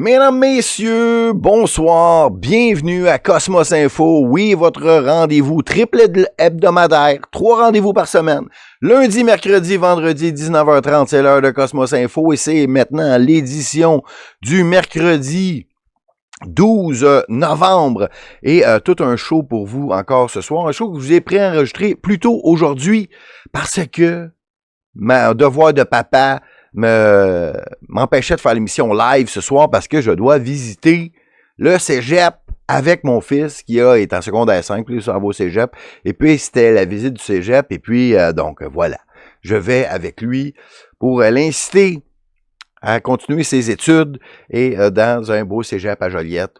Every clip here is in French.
Mesdames, messieurs, bonsoir, bienvenue à Cosmos Info. Oui, votre rendez-vous triple hebdomadaire, 3 rendez-vous par semaine. Lundi, mercredi, vendredi, 19h30, c'est l'heure de Cosmos Info et c'est maintenant l'édition du mercredi 12 novembre. Et tout un show pour vous encore ce soir. Un show que je vous ai préenregistré plus tôt aujourd'hui parce que mon devoir de papa m'empêchait de faire l'émission live ce soir parce que je dois visiter le cégep avec mon fils qui est en secondaire 5, puis il s'en va au cégep. Et puis, c'était la visite du cégep. Et puis, donc, voilà. Je vais avec lui pour l'inciter à continuer ses études et dans un beau cégep à Joliette.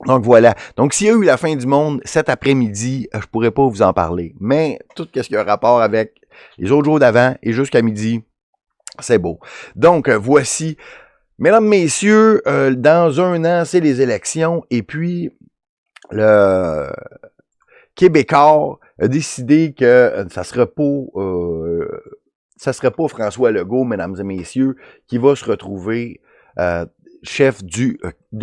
Donc voilà. Donc s'il y a eu la fin du monde cet après-midi, je pourrais pas vous en parler. Mais tout ce qui a rapport avec les autres jours d'avant et jusqu'à midi, c'est beau. Donc voici, mesdames, messieurs, dans un an, c'est les élections et puis le Québécois a décidé que ça serait pas François Legault, mesdames et messieurs, qui va se retrouver chef de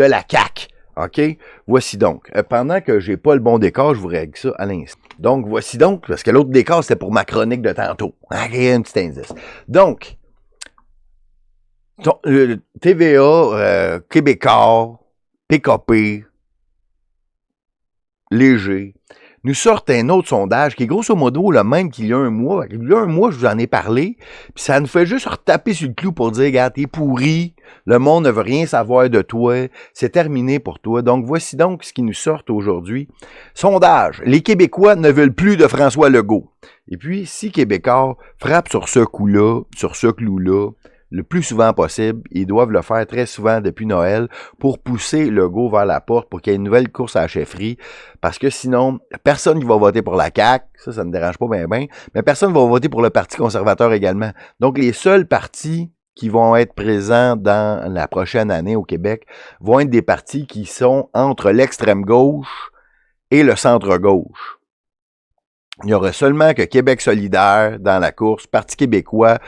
la CAQ. OK? Voici donc. Pendant que j'ai pas le bon décor, je vous règle ça à l'instant. Donc, voici donc, parce que l'autre décor, c'était pour ma chronique de tantôt. OK, un petit indice. Donc, TVA, Québécois, PKP, Léger, nous sortent un autre sondage qui est grosso modo le même qu'il y a un mois. Il y a un mois, je vous en ai parlé, puis ça nous fait juste retaper sur le clou pour dire, regarde, t'es pourri, le monde ne veut rien savoir de toi, c'est terminé pour toi. Donc, voici donc ce qui nous sort aujourd'hui. Sondage, les Québécois ne veulent plus de François Legault. Et puis, si Québécois frappent sur ce coup-là, sur ce clou-là, le plus souvent possible, ils doivent le faire très souvent depuis Noël pour pousser Legault vers la porte pour qu'il y ait une nouvelle course à la chefferie, parce que sinon, personne qui va voter pour la CAQ, ça ne dérange pas bien, mais personne ne va voter pour le Parti conservateur également. Donc, les seuls partis qui vont être présents dans la prochaine année au Québec vont être des partis qui sont entre l'extrême gauche et le centre-gauche. Il n'y aura seulement que Québec solidaire dans la course, Parti québécois,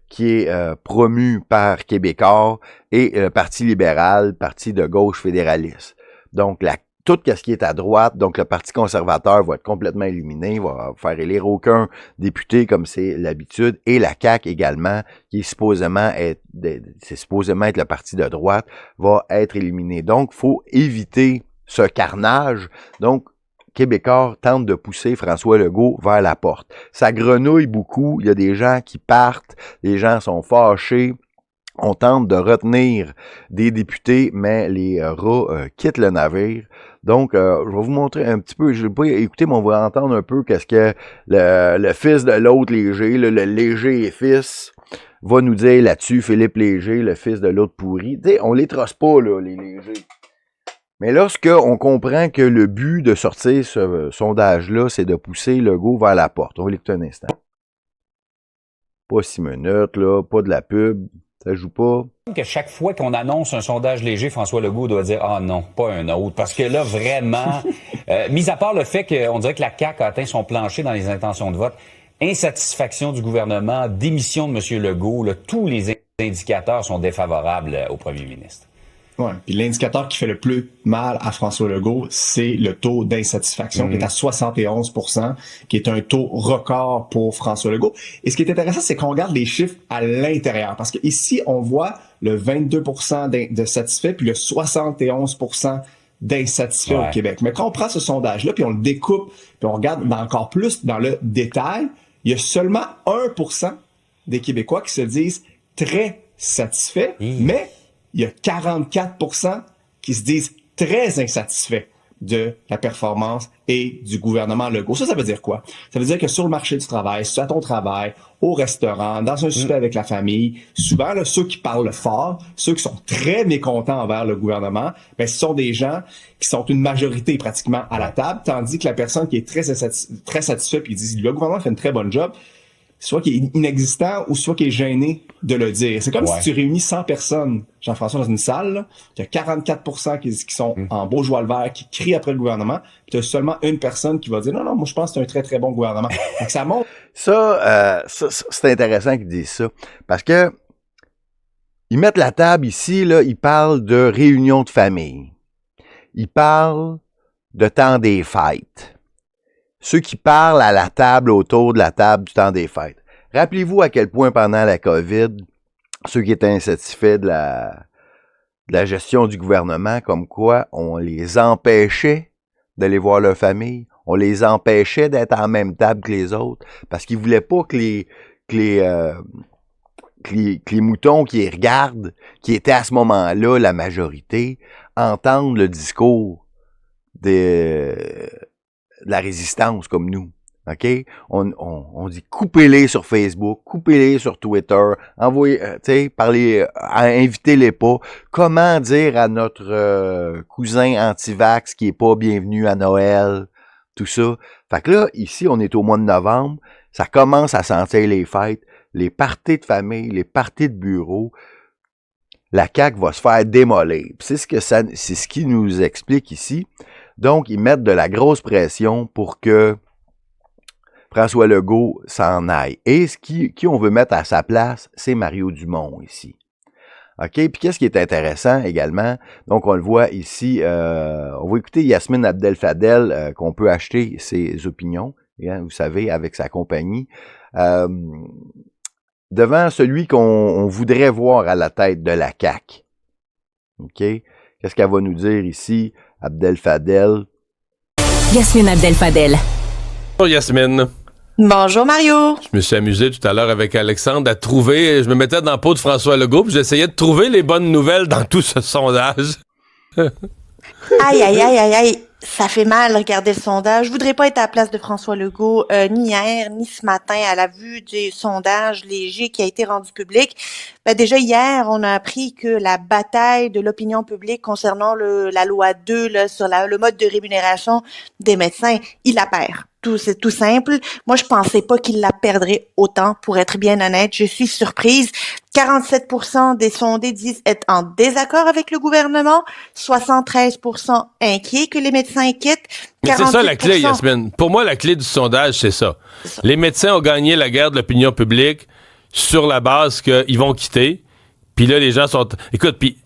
qui est promu par Québécois, et Parti libéral, parti de gauche fédéraliste. Donc, tout ce qui est à droite, donc le Parti conservateur va être complètement éliminé, va faire élire aucun député comme c'est l'habitude, et la CAQ également, qui est supposément être le parti de droite, va être éliminé. Donc, il faut éviter ce carnage. Donc, Québécois tente de pousser François Legault vers la porte. Ça grenouille beaucoup, il y a des gens qui partent, les gens sont fâchés, on tente de retenir des députés, mais les rats quittent le navire. Donc, je vais vous montrer un petit peu, je vais pas écouter, mais on va entendre un peu qu'est-ce que le fils de l'autre Léger, le Léger et fils, va nous dire là-dessus, Philippe Léger, le fils de l'autre pourri. Tu sais, on les trosse pas, là, les Légers. Mais lorsqu'on comprend que le but de sortir ce sondage-là, c'est de pousser Legault vers la porte. On va l'écouter un instant. Pas 6 minutes, là, pas de la pub, ça joue pas. Que chaque fois qu'on annonce un sondage léger, François Legault doit dire « Ah non, pas un autre ». Parce que là, vraiment, mis à part le fait qu'on dirait que la CAQ a atteint son plancher dans les intentions de vote, insatisfaction du gouvernement, démission de M. Legault, là, tous les indicateurs sont défavorables au premier ministre. Ouais. Puis l'indicateur qui fait le plus mal à François Legault, c'est le taux d'insatisfaction qui est à 71%, qui est un taux record pour François Legault. Et ce qui est intéressant, c'est qu'on regarde les chiffres à l'intérieur. Parce que ici, on voit le 22% de satisfaits, puis le 71% d'insatisfaits au Québec. Mais quand on prend ce sondage-là, puis on le découpe, puis on regarde encore plus dans le détail, il y a seulement 1% des Québécois qui se disent très satisfaits, mais il y a 44% qui se disent très insatisfaits de la performance et du gouvernement Legault. Ça veut dire quoi? Ça veut dire que sur le marché du travail, à ton travail, au restaurant, dans un souper avec la famille, souvent, là, ceux qui parlent fort, ceux qui sont très mécontents envers le gouvernement, ben, ce sont des gens qui sont une majorité pratiquement à la table, tandis que la personne qui est très satisfaite puis dit « Le gouvernement fait une très bonne job », soit qui est inexistant ou soit qui est gêné de le dire. C'est comme si tu réunis 100 personnes, Jean-François, dans une salle, il y a 44% qui sont en beau joie le vert, qui crient après le gouvernement, puis tu as seulement une personne qui va dire « Non, moi je pense que c'est un très très bon gouvernement ». Donc ça montre. Ça, c'est intéressant qu'ils disent ça, parce que Ils mettent la table ici, là, ils parlent de réunion de famille. Ils parlent de temps des fêtes. Ceux qui parlent à la table, autour de la table du temps des fêtes. Rappelez-vous à quel point pendant la COVID, ceux qui étaient insatisfaits de la gestion du gouvernement, comme quoi on les empêchait d'aller voir leur famille, on les empêchait d'être en même table que les autres, parce qu'ils voulaient pas que les moutons qui les regardent, qui étaient à ce moment-là la majorité, entendent le discours de la résistance comme nous. OK? On dit coupez-les sur Facebook, coupez-les sur Twitter, envoyez, invitez-les pas. Comment dire à notre cousin anti-vax qui est pas bienvenu à Noël, tout ça. Fait que là, ici, on est au mois de novembre, ça commence à sentir les fêtes, les parties de famille, les parties de bureau. La CAQ va se faire démolir. C'est ce qui nous explique ici. Donc, ils mettent de la grosse pression pour que François Legault s'en aille. Et qui on veut mettre à sa place, c'est Mario Dumont ici. OK? Puis qu'est-ce qui est intéressant également? Donc, on le voit ici, on va écouter Yasmine Abdel-Fadel, qu'on peut acheter ses opinions, hein, vous savez, avec sa compagnie, devant celui qu'on voudrait voir à la tête de la CAQ. OK? Qu'est-ce qu'elle va nous dire ici, Abdel-Fadel? Yasmine Abdel-Fadel. Bonjour Yasmine. Bonjour Mario. Je me suis amusé tout à l'heure avec Alexandre à trouver, je me mettais dans la peau de François Legault, puis j'essayais de trouver les bonnes nouvelles dans tout ce sondage. Aïe, aïe, aïe, aïe, aïe. Ça fait mal regarder le sondage. Je voudrais pas être à la place de François Legault, ni hier, ni ce matin, à la vue du sondage léger qui a été rendu public. Ben déjà hier, on a appris que la bataille de l'opinion publique concernant la loi 2 là, sur le mode de rémunération des médecins, il la perd. C'est tout simple. Moi, je pensais pas qu'il la perdrait autant, pour être bien honnête. Je suis surprise. 47% des sondés disent être en désaccord avec le gouvernement, 73% inquiets que les médecins quittent. Mais c'est ça la clé, Yasmine. Pour moi, la clé du sondage, c'est ça. Les médecins ont gagné la guerre de l'opinion publique sur la base qu'ils vont quitter. Puis là, les gens sont... Écoute, puis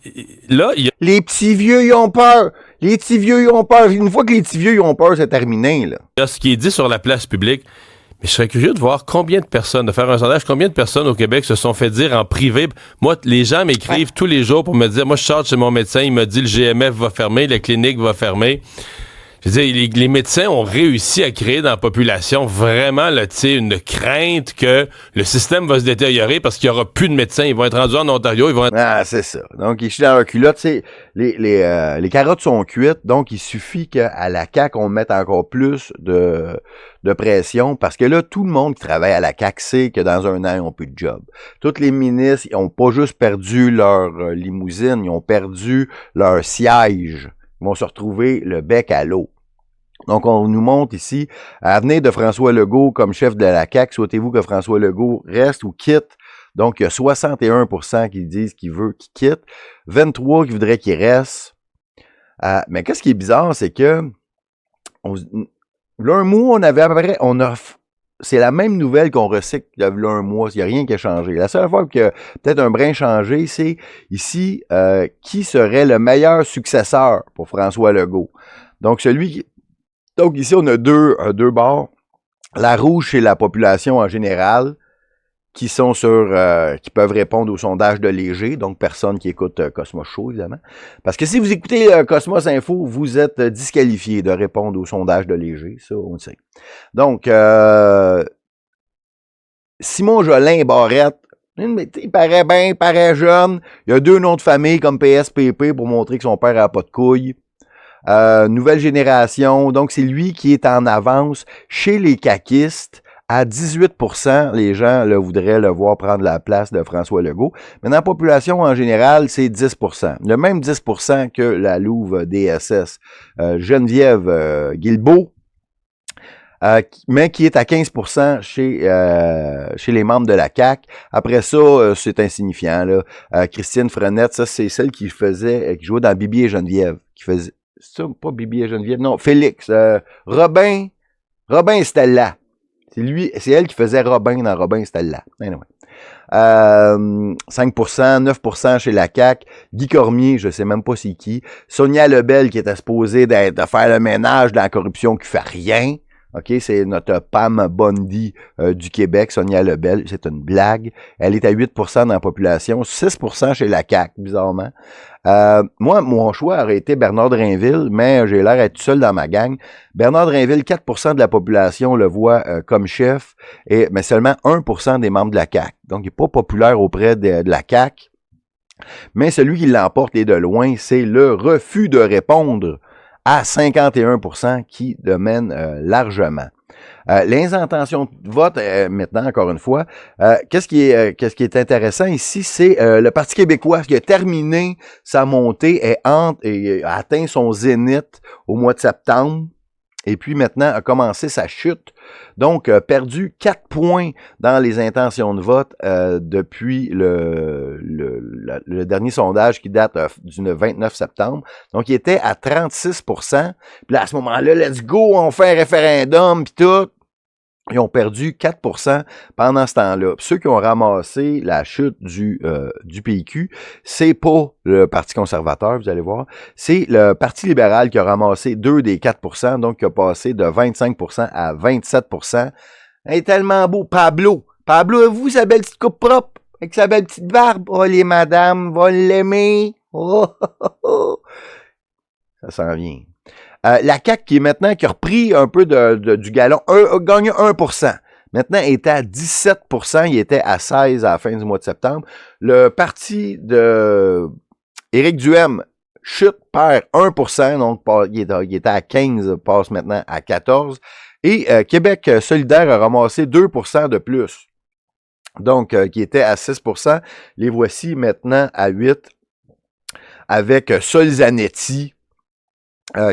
là... Les petits vieux, ils ont peur. Les petits vieux, ils ont peur. Une fois que les petits vieux, ils ont peur, c'est terminé, là. Là, ce qui est dit sur la place publique, mais je serais curieux de voir combien de personnes, de faire un sondage, combien de personnes au Québec se sont fait dire en privé. Moi, les gens m'écrivent tous les jours pour me dire, moi, je sors chez mon médecin, il me dit le GMF va fermer, la clinique va fermer. Je veux dire, les médecins ont réussi à créer dans la population vraiment là, une crainte que le système va se détériorer parce qu'il n'y aura plus de médecins. Ils vont être rendus en Ontario. Ah, c'est ça. Donc, ils sont dans leur culotte. Les carottes sont cuites. Donc, il suffit qu'à la CAQ, on mette encore plus de pression parce que là, tout le monde qui travaille à la CAQ sait que dans un an, ils n'ont plus de job. Tous les ministres, ils n'ont pas juste perdu leur limousine, ils ont perdu leur siège. Ils vont se retrouver le bec à l'eau. Donc, on nous montre ici, à l'avenir de François Legault comme chef de la CAQ, souhaitez-vous que François Legault reste ou quitte? Donc, il y a 61% qui disent qu'il veut qu'il quitte, 23% qui voudraient qu'il reste. Mais qu'est-ce qui est bizarre, c'est que là, un mois, on avait à peu près, c'est la même nouvelle qu'on recycle il y a un mois, il n'y a rien qui a changé. La seule fois que peut-être un brin changé, c'est ici, qui serait le meilleur successeur pour François Legault? Donc, donc ici, on a deux bords. La rouge, c'est la population en général, qui sont qui peuvent répondre au sondage de Léger, donc personne qui écoute Cosmos Show, évidemment. Parce que si vous écoutez Cosmos Info, vous êtes disqualifié de répondre au sondage de Léger, ça, on le sait. Donc, Simon Jolin Barrette, il paraît bien, il paraît jeune, il a 2 noms de famille comme PSPP pour montrer que son père n'a pas de couilles. Nouvelle génération, donc c'est lui qui est en avance chez les caquistes. À 18%, les gens là, voudraient le voir prendre la place de François Legault. Mais dans la population en général, c'est 10%. Le même 10% que la louve DSS. Geneviève Guilbeault, mais qui est à 15% chez les membres de la CAQ. Après ça, c'est insignifiant. Là. Christine Frenette, ça c'est celle qui jouait dans Bibi et Geneviève. Qui faisait ça, pas Bibi et Geneviève, non, Félix. Robin Stella. C'est elle qui faisait Robin dans Robin Stella. Anyway. 5%, 9% chez la CAQ. Guy Cormier, je sais même pas c'est qui. Sonia Lebel, qui était supposée de faire le ménage de la corruption, qui fait rien. OK, c'est notre Pam Bondi du Québec, Sonia Lebel. C'est une blague. Elle est à 8% dans la population, 6% chez la CAQ, bizarrement. Moi, mon choix aurait été Bernard Drainville, mais j'ai l'air d'être tout seul dans ma gang. Bernard Drainville, 4% de la population le voit comme chef, mais seulement 1% des membres de la CAQ. Donc, il n'est pas populaire auprès de la CAQ. Mais celui qui l'emporte et de loin, c'est le refus de répondre à 51% qui domine largement. Les intentions de vote, maintenant, encore une fois, qu'est-ce qui est intéressant ici, c'est le Parti québécois qui a terminé sa montée et a atteint son zénith au mois de septembre. Et puis maintenant a commencé sa chute. Donc, perdu 4 points dans les intentions de vote depuis le dernier sondage qui date du 29 septembre. Donc, il était à 36%. Puis là, à ce moment-là, let's go, on fait un référendum, puis tout. Ils ont perdu 4% pendant ce temps-là. Puis ceux qui ont ramassé la chute du PQ, c'est pas le Parti conservateur, vous allez voir. C'est le Parti libéral qui a ramassé 2 des 4%, donc qui a passé de 25% à 27%. Il est tellement beau. Pablo, avez-vous sa belle petite coupe propre avec sa belle petite barbe? Oh, les madames vont l'aimer. Oh, oh, oh. Ça s'en vient. La CAQ qui a repris un peu du galon, a gagné 1%. Maintenant, il est à 17%, il était à 16% à la fin du mois de septembre. Le parti de Éric Duhaime chute, perd 1%, donc il était à 15%, passe maintenant à 14%. Et Québec solidaire a ramassé 2% de plus. Donc, qui était à 6%. Les voici maintenant à 8%, avec Sol Zanetti,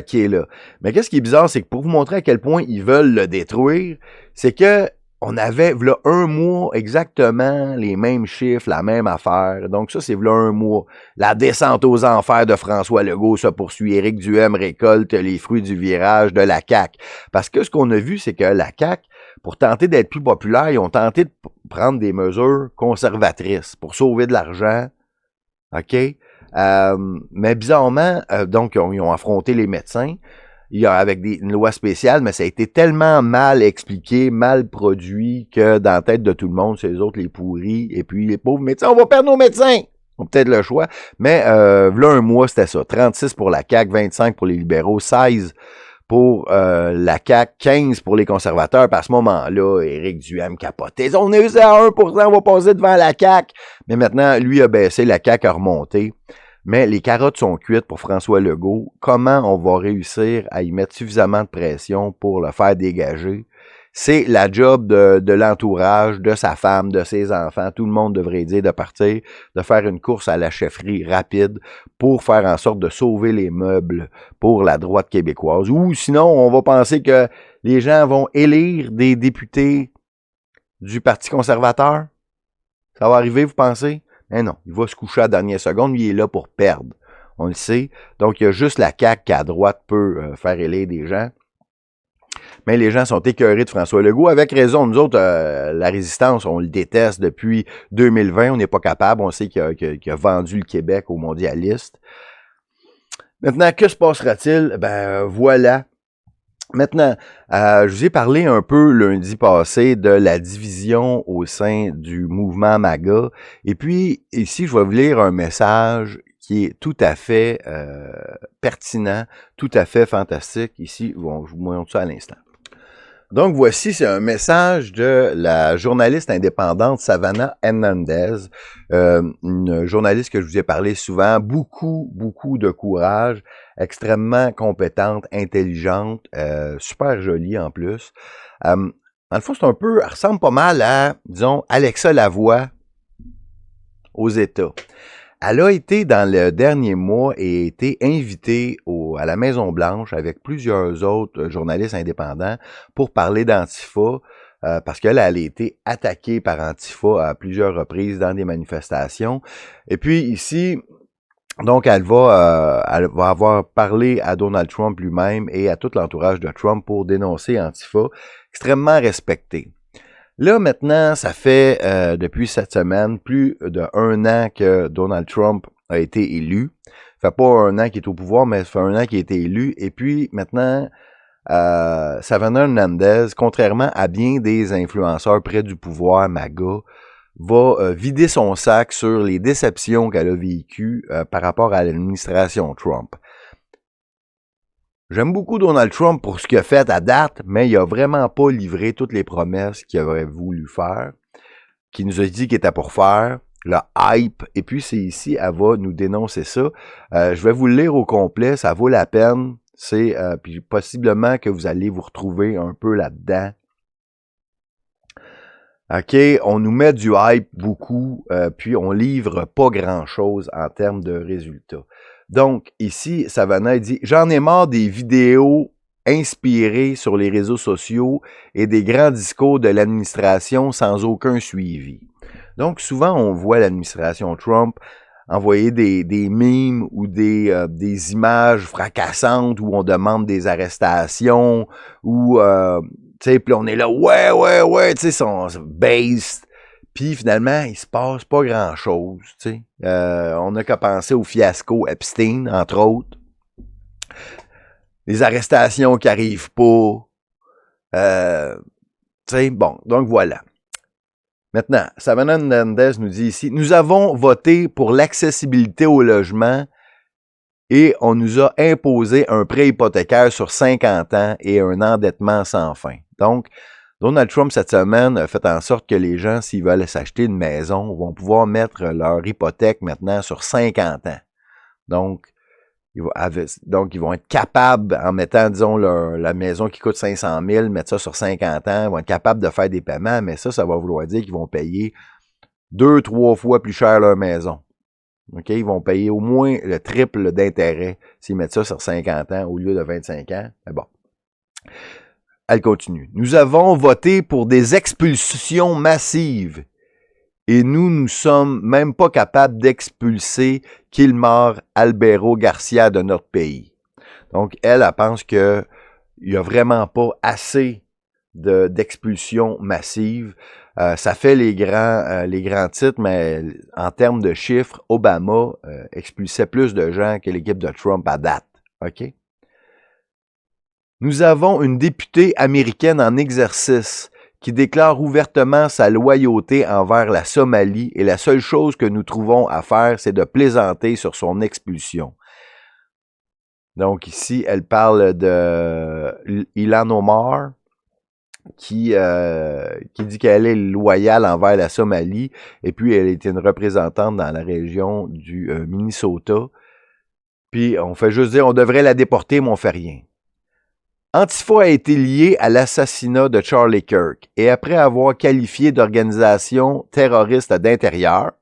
qui est là. Mais qu'est-ce qui est bizarre, c'est que pour vous montrer à quel point ils veulent le détruire, c'est que on avait, là, un mois, exactement les mêmes chiffres, la même affaire. Donc ça, c'est là un mois. La descente aux enfers de François Legault se poursuit. Éric Duhaime récolte les fruits du virage de la CAQ. Parce que ce qu'on a vu, c'est que la CAQ, pour tenter d'être plus populaire, ils ont tenté de prendre des mesures conservatrices pour sauver de l'argent. OK? Mais bizarrement, donc, ils ont affronté les médecins avec une loi spéciale, mais ça a été tellement mal expliqué, mal produit, que dans la tête de tout le monde, c'est les autres les pourris, et puis les pauvres médecins, on va perdre nos médecins! Ils ont peut-être le choix, mais là, un mois, c'était ça. 36 pour la CAQ, 25 pour les libéraux, 16 pour la CAQ, 15 pour les conservateurs. Puis à ce moment-là, Éric Duhaime capotait. On est à 1%, on va passer devant la CAQ. Mais maintenant, lui a baissé, la CAQ a remonté. Mais les carottes sont cuites pour François Legault. Comment on va réussir à y mettre suffisamment de pression pour le faire dégager? C'est la job de l'entourage, de sa femme, de ses enfants. Tout le monde devrait dire de partir, de faire une course à la chefferie rapide pour faire en sorte de sauver les meubles pour la droite québécoise. Ou sinon, on va penser que les gens vont élire des députés du Parti conservateur. Ça va arriver, vous pensez? Mais non, il va se coucher à la dernière seconde, lui, il est là pour perdre. On le sait. Donc, il y a juste la CAQ qui, à droite, peut faire élire des gens. Mais les gens sont écœurés de François Legault. Avec raison, nous autres, la résistance, on le déteste depuis 2020. On n'est pas capable. On sait qu'il a vendu le Québec aux mondialistes. Maintenant, que se passera-t-il? Ben, voilà. Maintenant, je vous ai parlé un peu lundi passé de la division au sein du mouvement MAGA. Et puis, ici, je vais vous lire un message qui est tout à fait pertinent, tout à fait fantastique. Ici, je vous montre ça à l'instant. Donc, voici, c'est un message de la journaliste indépendante Savannah Hernandez, une journaliste que je vous ai parlé souvent, beaucoup de courage, extrêmement compétente, intelligente, super jolie en plus. Dans le fond, elle ressemble pas mal à, disons, Alexa Lavoie aux États. Elle a été dans le dernier mois et a été invitée à la Maison-Blanche avec plusieurs autres journalistes indépendants pour parler d'Antifa, parce qu'elle a été attaquée par Antifa à plusieurs reprises dans des manifestations. Et puis ici, donc elle va avoir parlé à Donald Trump lui-même et à tout l'entourage de Trump pour dénoncer Antifa, extrêmement respecté. Là, maintenant, ça fait depuis cette semaine plus d'1 an que Donald Trump a été élu. Ça fait pas 1 an qu'il est au pouvoir, mais ça fait 1 an qu'il a été élu. Et puis, maintenant, Savannah Hernandez, contrairement à bien des influenceurs près du pouvoir MAGA, va vider son sac sur les déceptions qu'elle a vécues par rapport à l'administration Trump. J'aime beaucoup Donald Trump pour ce qu'il a fait à date, mais il a vraiment pas livré toutes les promesses qu'il aurait voulu faire, qu'il nous a dit qu'il était pour faire, le hype, et puis c'est ici, elle va nous dénoncer ça. Je vais vous le lire au complet, ça vaut la peine, c'est puis possiblement que vous allez vous retrouver un peu là-dedans. OK, on nous met du hype beaucoup, puis on livre pas grand-chose en termes de résultats. Donc, ici, Savannah dit « J'en ai marre des vidéos inspirées sur les réseaux sociaux et des grands discours de l'administration sans aucun suivi. » Donc, souvent, on voit l'administration Trump envoyer des memes ou des images fracassantes où on demande des arrestations ou, tu sais, puis on est là « Ouais, tu sais, sont based ». Puis finalement, il se passe pas grand-chose, tu sais. On n'a qu'à penser au fiasco Epstein, entre autres. Les arrestations qui arrivent pas. Tu sais, bon, donc voilà. Maintenant, Savannah Hernandez nous dit ici, « Nous avons voté pour l'accessibilité au logement et on nous a imposé un prêt hypothécaire sur 50 ans et un endettement sans fin. » Donc, Donald Trump, cette semaine, a fait en sorte que les gens, s'ils veulent s'acheter une maison, vont pouvoir mettre leur hypothèque maintenant sur 50 ans. Donc, ils vont être capables, en mettant, disons, la maison qui coûte 500 000, mettre ça sur 50 ans, ils vont être capables de faire des paiements, mais ça va vouloir dire qu'ils vont payer 2-3 fois plus cher leur maison. OK? Ils vont payer au moins le triple d'intérêt s'ils mettent ça sur 50 ans au lieu de 25 ans. Mais bon. Elle continue. Nous avons voté pour des expulsions massives et nous ne sommes même pas capables d'expulser Kilmar Albero Garcia de notre pays. Donc, elle pense qu'il n'y a vraiment pas assez d'expulsions massives. Ça fait les grands titres, mais en termes de chiffres, Obama expulsait plus de gens que l'équipe de Trump à date. OK? Nous avons une députée américaine en exercice qui déclare ouvertement sa loyauté envers la Somalie et la seule chose que nous trouvons à faire, c'est de plaisanter sur son expulsion. Donc ici, elle parle de Ilhan Omar qui dit qu'elle est loyale envers la Somalie et puis elle est une représentante dans la région du Minnesota. Puis on fait juste dire, on devrait la déporter, mais on fait rien. Antifa a été lié à l'assassinat de Charlie Kirk et après avoir qualifié d'organisation terroriste d'intérieur,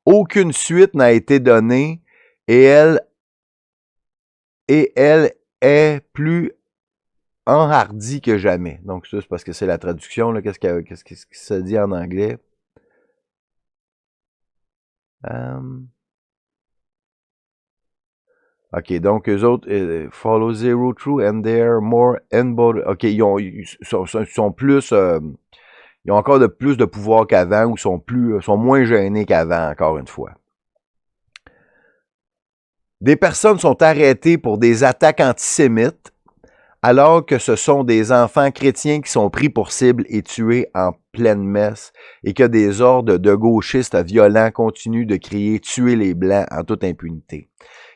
aucune suite n'a été donnée et elle est plus enhardie que jamais. Donc ça, c'est parce que c'est la traduction. Là. Qu'est-ce que ça dit en anglais? OK, donc eux autres, follow zero true and they're more embodied. OK, ils sont plus, ils ont encore plus de pouvoir qu'avant ou sont moins gênés qu'avant, encore une fois. Des personnes sont arrêtées pour des attaques antisémites, alors que ce sont des enfants chrétiens qui sont pris pour cible et tués en pleine messe, et que des hordes de gauchistes violents continuent de crier « Tuez les Blancs » en toute impunité.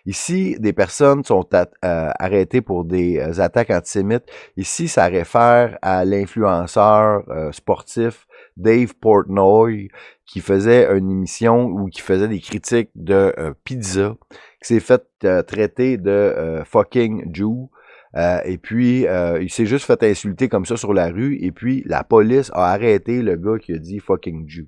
Ici, des personnes sont arrêtées pour des attaques antisémites. Ici, ça réfère à l'influenceur sportif Dave Portnoy qui faisait une émission où qui faisait des critiques de pizza, qui s'est fait traiter de fucking Jew. Et puis, il s'est juste fait insulter comme ça sur la rue. Et puis, la police a arrêté le gars qui a dit fucking Jew.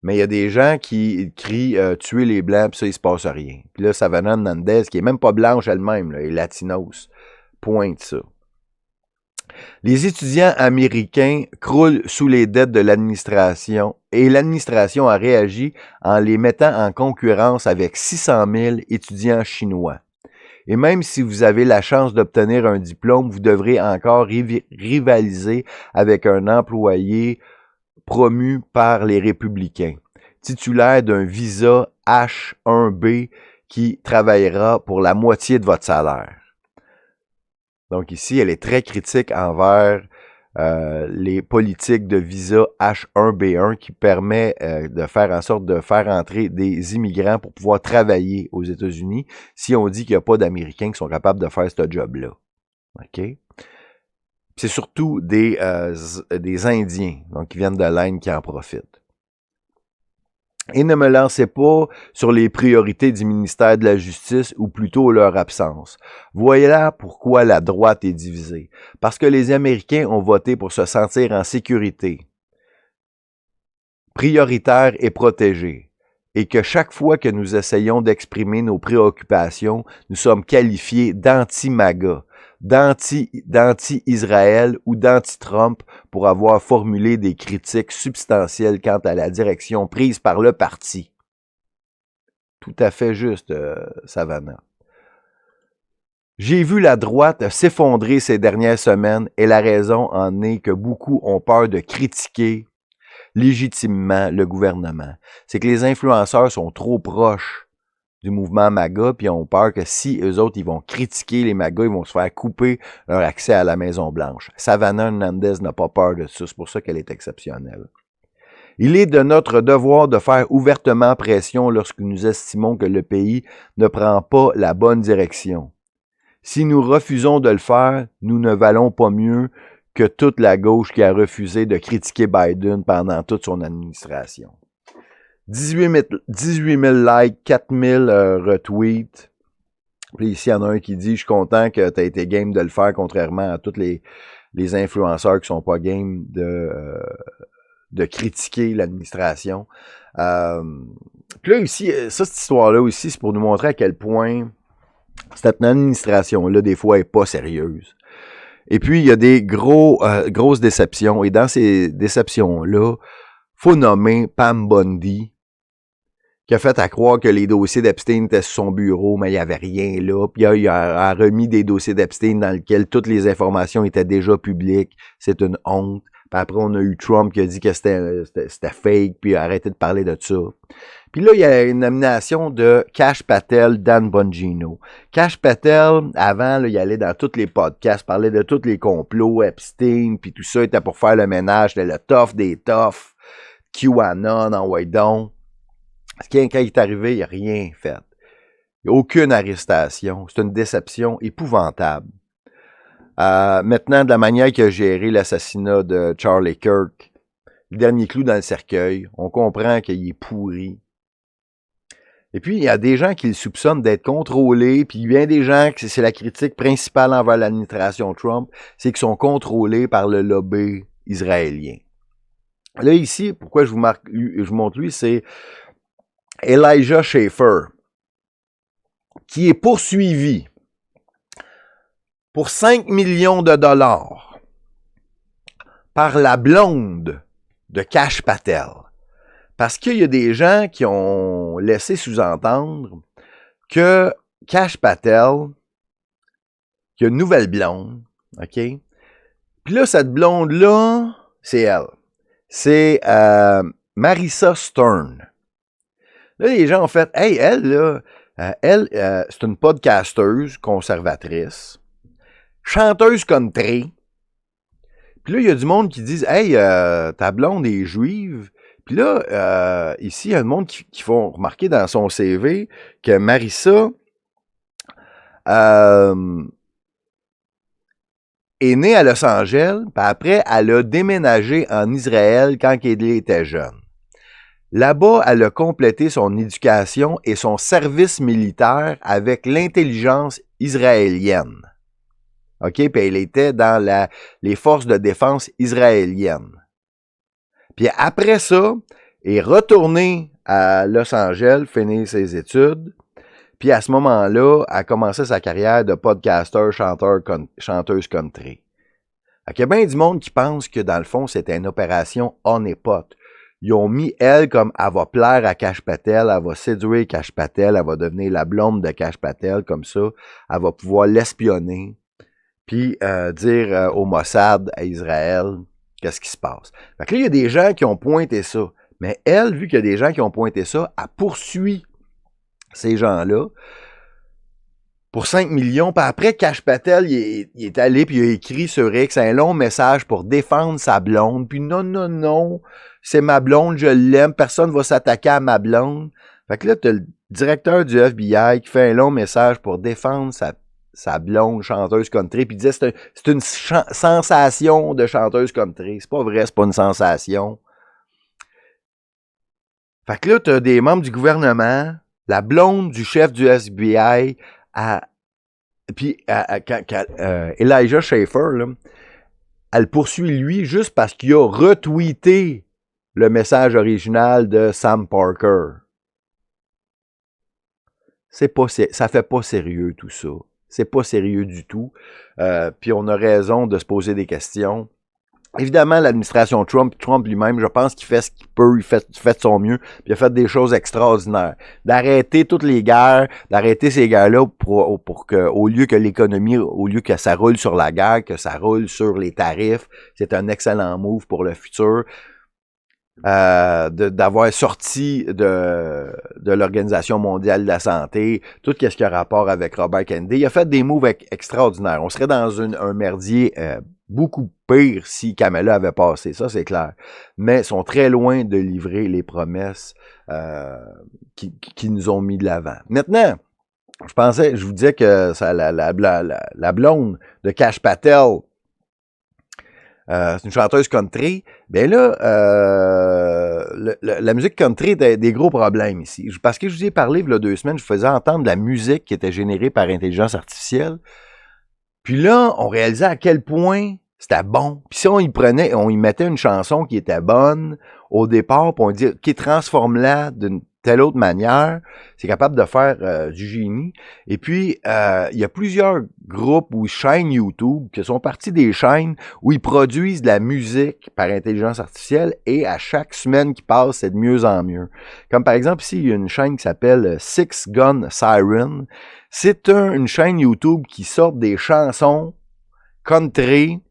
Mais il y a des gens qui crient « Tuer les Blancs », puis ça, il se passe rien. Puis là, Savannah Hernandez, qui est même pas blanche elle-même, là, est latinos, pointe ça. Les étudiants américains croulent sous les dettes de l'administration et l'administration a réagi en les mettant en concurrence avec 600 000 étudiants chinois. Et même si vous avez la chance d'obtenir un diplôme, vous devrez encore rivaliser avec un employé promu par les républicains, titulaire d'un visa H-1B qui travaillera pour la moitié de votre salaire. Donc ici, elle est très critique envers les politiques de visa H1B1 qui permet de faire en sorte de faire entrer des immigrants pour pouvoir travailler aux États-Unis si on dit qu'il n'y a pas d'Américains qui sont capables de faire ce job-là. OK? C'est surtout des Indiens, donc qui viennent de l'Inde, qui en profitent. Et ne me lancez pas sur les priorités du ministère de la Justice ou plutôt leur absence. Voyez là pourquoi la droite est divisée. Parce que les Américains ont voté pour se sentir en sécurité, prioritaire et protégé. Et que chaque fois que nous essayons d'exprimer nos préoccupations, nous sommes qualifiés d'anti-MAGA, d'anti-Israël ou d'anti-Trump pour avoir formulé des critiques substantielles quant à la direction prise par le parti. Tout à fait juste, Savannah. J'ai vu la droite s'effondrer ces dernières semaines et la raison en est que beaucoup ont peur de critiquer légitimement le gouvernement. C'est que les influenceurs sont trop proches du mouvement MAGA, puis ont peur que si eux autres, ils vont critiquer les MAGA, ils vont se faire couper leur accès à la Maison-Blanche. Savannah Hernandez n'a pas peur de ça, c'est pour ça qu'elle est exceptionnelle. Il est de notre devoir de faire ouvertement pression lorsque nous estimons que le pays ne prend pas la bonne direction. Si nous refusons de le faire, nous ne valons pas mieux que toute la gauche qui a refusé de critiquer Biden pendant toute son administration. 18 000 likes, 4 000 retweets. Puis ici, il y en a un qui dit « Je suis content que tu aies été game de le faire, contrairement à tous les influenceurs qui sont pas game de critiquer l'administration. » Puis là, ici, cette histoire-là aussi, c'est pour nous montrer à quel point cette administration-là, des fois, est pas sérieuse. Et puis, il y a des grosses déceptions. Et dans ces déceptions-là, faut nommer Pam Bondi, qui a fait à croire que les dossiers d'Epstein étaient sur son bureau, mais il n'y avait rien là. Puis il a remis des dossiers d'Epstein dans lesquels toutes les informations étaient déjà publiques. C'est une honte. Puis après, on a eu Trump qui a dit que c'était fake, puis il a arrêté de parler de ça. Puis là, il y a une nomination de Kash Patel, Dan Bongino. Kash Patel, avant, là, il allait dans tous les podcasts, parlait de tous les complots, Epstein, puis tout ça, il était pour faire le ménage, c'était le tough des toughs, QAnon, en Waydon. Quand il est arrivé, il n'a rien fait. Il n'y a aucune arrestation. C'est une déception épouvantable. Maintenant, de la manière qu'il a géré l'assassinat de Charlie Kirk, le dernier clou dans le cercueil, on comprend qu'il est pourri. Et puis, il y a des gens qui le soupçonnent d'être contrôlés, puis il y a des gens, que c'est la critique principale envers l'administration Trump, c'est qu'ils sont contrôlés par le lobby israélien. Là, ici, pourquoi je vous montre lui, c'est Elijah Schaffer, qui est poursuivi pour 5 millions de dollars par la blonde de Kash Patel. Parce qu'il y a des gens qui ont laissé sous-entendre que Kash Patel, qui a une nouvelle blonde, OK? Puis là, cette blonde-là, c'est elle. C'est Marissa Stern. Là, les gens ont fait, hey, elle, là, c'est une podcasteuse conservatrice, chanteuse country. Puis là, il y a du monde qui dit, hey, ta blonde est juive. Puis là, ici, il y a du monde qui font remarquer dans son CV que Marissa est née à Los Angeles, puis après, elle a déménagé en Israël quand elle était jeune. Là-bas, elle a complété son éducation et son service militaire avec l'intelligence israélienne. OK? Puis elle était dans les forces de défense israéliennes. Puis après ça, elle est retournée à Los Angeles, finir ses études. Puis à ce moment-là, elle a commencé sa carrière de podcaster, chanteuse country. Il y a bien du monde qui pense que dans le fond, c'était une opération on et pot. ils ont mis elle comme elle va plaire à Kash Patel, elle va séduire Kash Patel, elle va devenir la blonde de Kash Patel, comme ça, elle va pouvoir l'espionner, puis dire au Mossad, à Israël, qu'est-ce qui se passe. Fait que là, il y a des gens qui ont pointé ça. Mais elle, vu qu'il y a des gens qui ont pointé ça, elle poursuit ces gens-là pour 5 millions. Puis après, Kash Patel, il est allé puis il a écrit sur X un long message pour défendre sa blonde. Puis non, c'est ma blonde, je l'aime, personne va s'attaquer à ma blonde. Fait que là, t'as le directeur du FBI qui fait un long message pour défendre sa blonde chanteuse country, puis il disait c'est une sensation de chanteuse country. C'est pas vrai, c'est pas une sensation. Fait que là, t'as des membres du gouvernement, la blonde du chef du FBI, puis Elijah Schaffer, là, elle poursuit lui juste parce qu'il a retweeté le message original de Sam Parker. Ça fait pas sérieux tout ça. C'est pas sérieux du tout. Puis on a raison de se poser des questions. Évidemment, l'administration Trump lui-même, je pense qu'il fait ce qu'il peut, il fait de son mieux, puis il a fait des choses extraordinaires. D'arrêter toutes les guerres, d'arrêter ces guerres-là pour que, au lieu que l'économie, au lieu que ça roule sur la guerre, que ça roule sur les tarifs, c'est un excellent move pour le futur. D'avoir sorti de l'Organisation mondiale de la santé, tout ce qui a rapport avec Robert Kennedy. Il a fait des moves extraordinaires. On serait dans un merdier beaucoup pire si Kamala avait passé, ça c'est clair. Mais ils sont très loin de livrer les promesses qui nous ont mis de l'avant. Maintenant, je vous disais que ça, la blonde de Kash Patel, c'est une chanteuse country. Bien là, la musique country a des gros problèmes ici. Parce que je vous ai parlé il y a 2 semaines, je vous faisais entendre de la musique qui était générée par intelligence artificielle. Puis là, on réalisait à quel point c'était bon. Puis si on y mettait une chanson qui était bonne au départ, puis on dit, OK, transforme-la d'une telle autre manière, c'est capable de faire du génie. Et puis, il y a plusieurs groupes ou chaînes YouTube qui sont partis des chaînes où ils produisent de la musique par intelligence artificielle et à chaque semaine qui passe, c'est de mieux en mieux. Comme par exemple, ici, il y a une chaîne qui s'appelle Six Gun Siren. C'est une chaîne YouTube qui sort des chansons country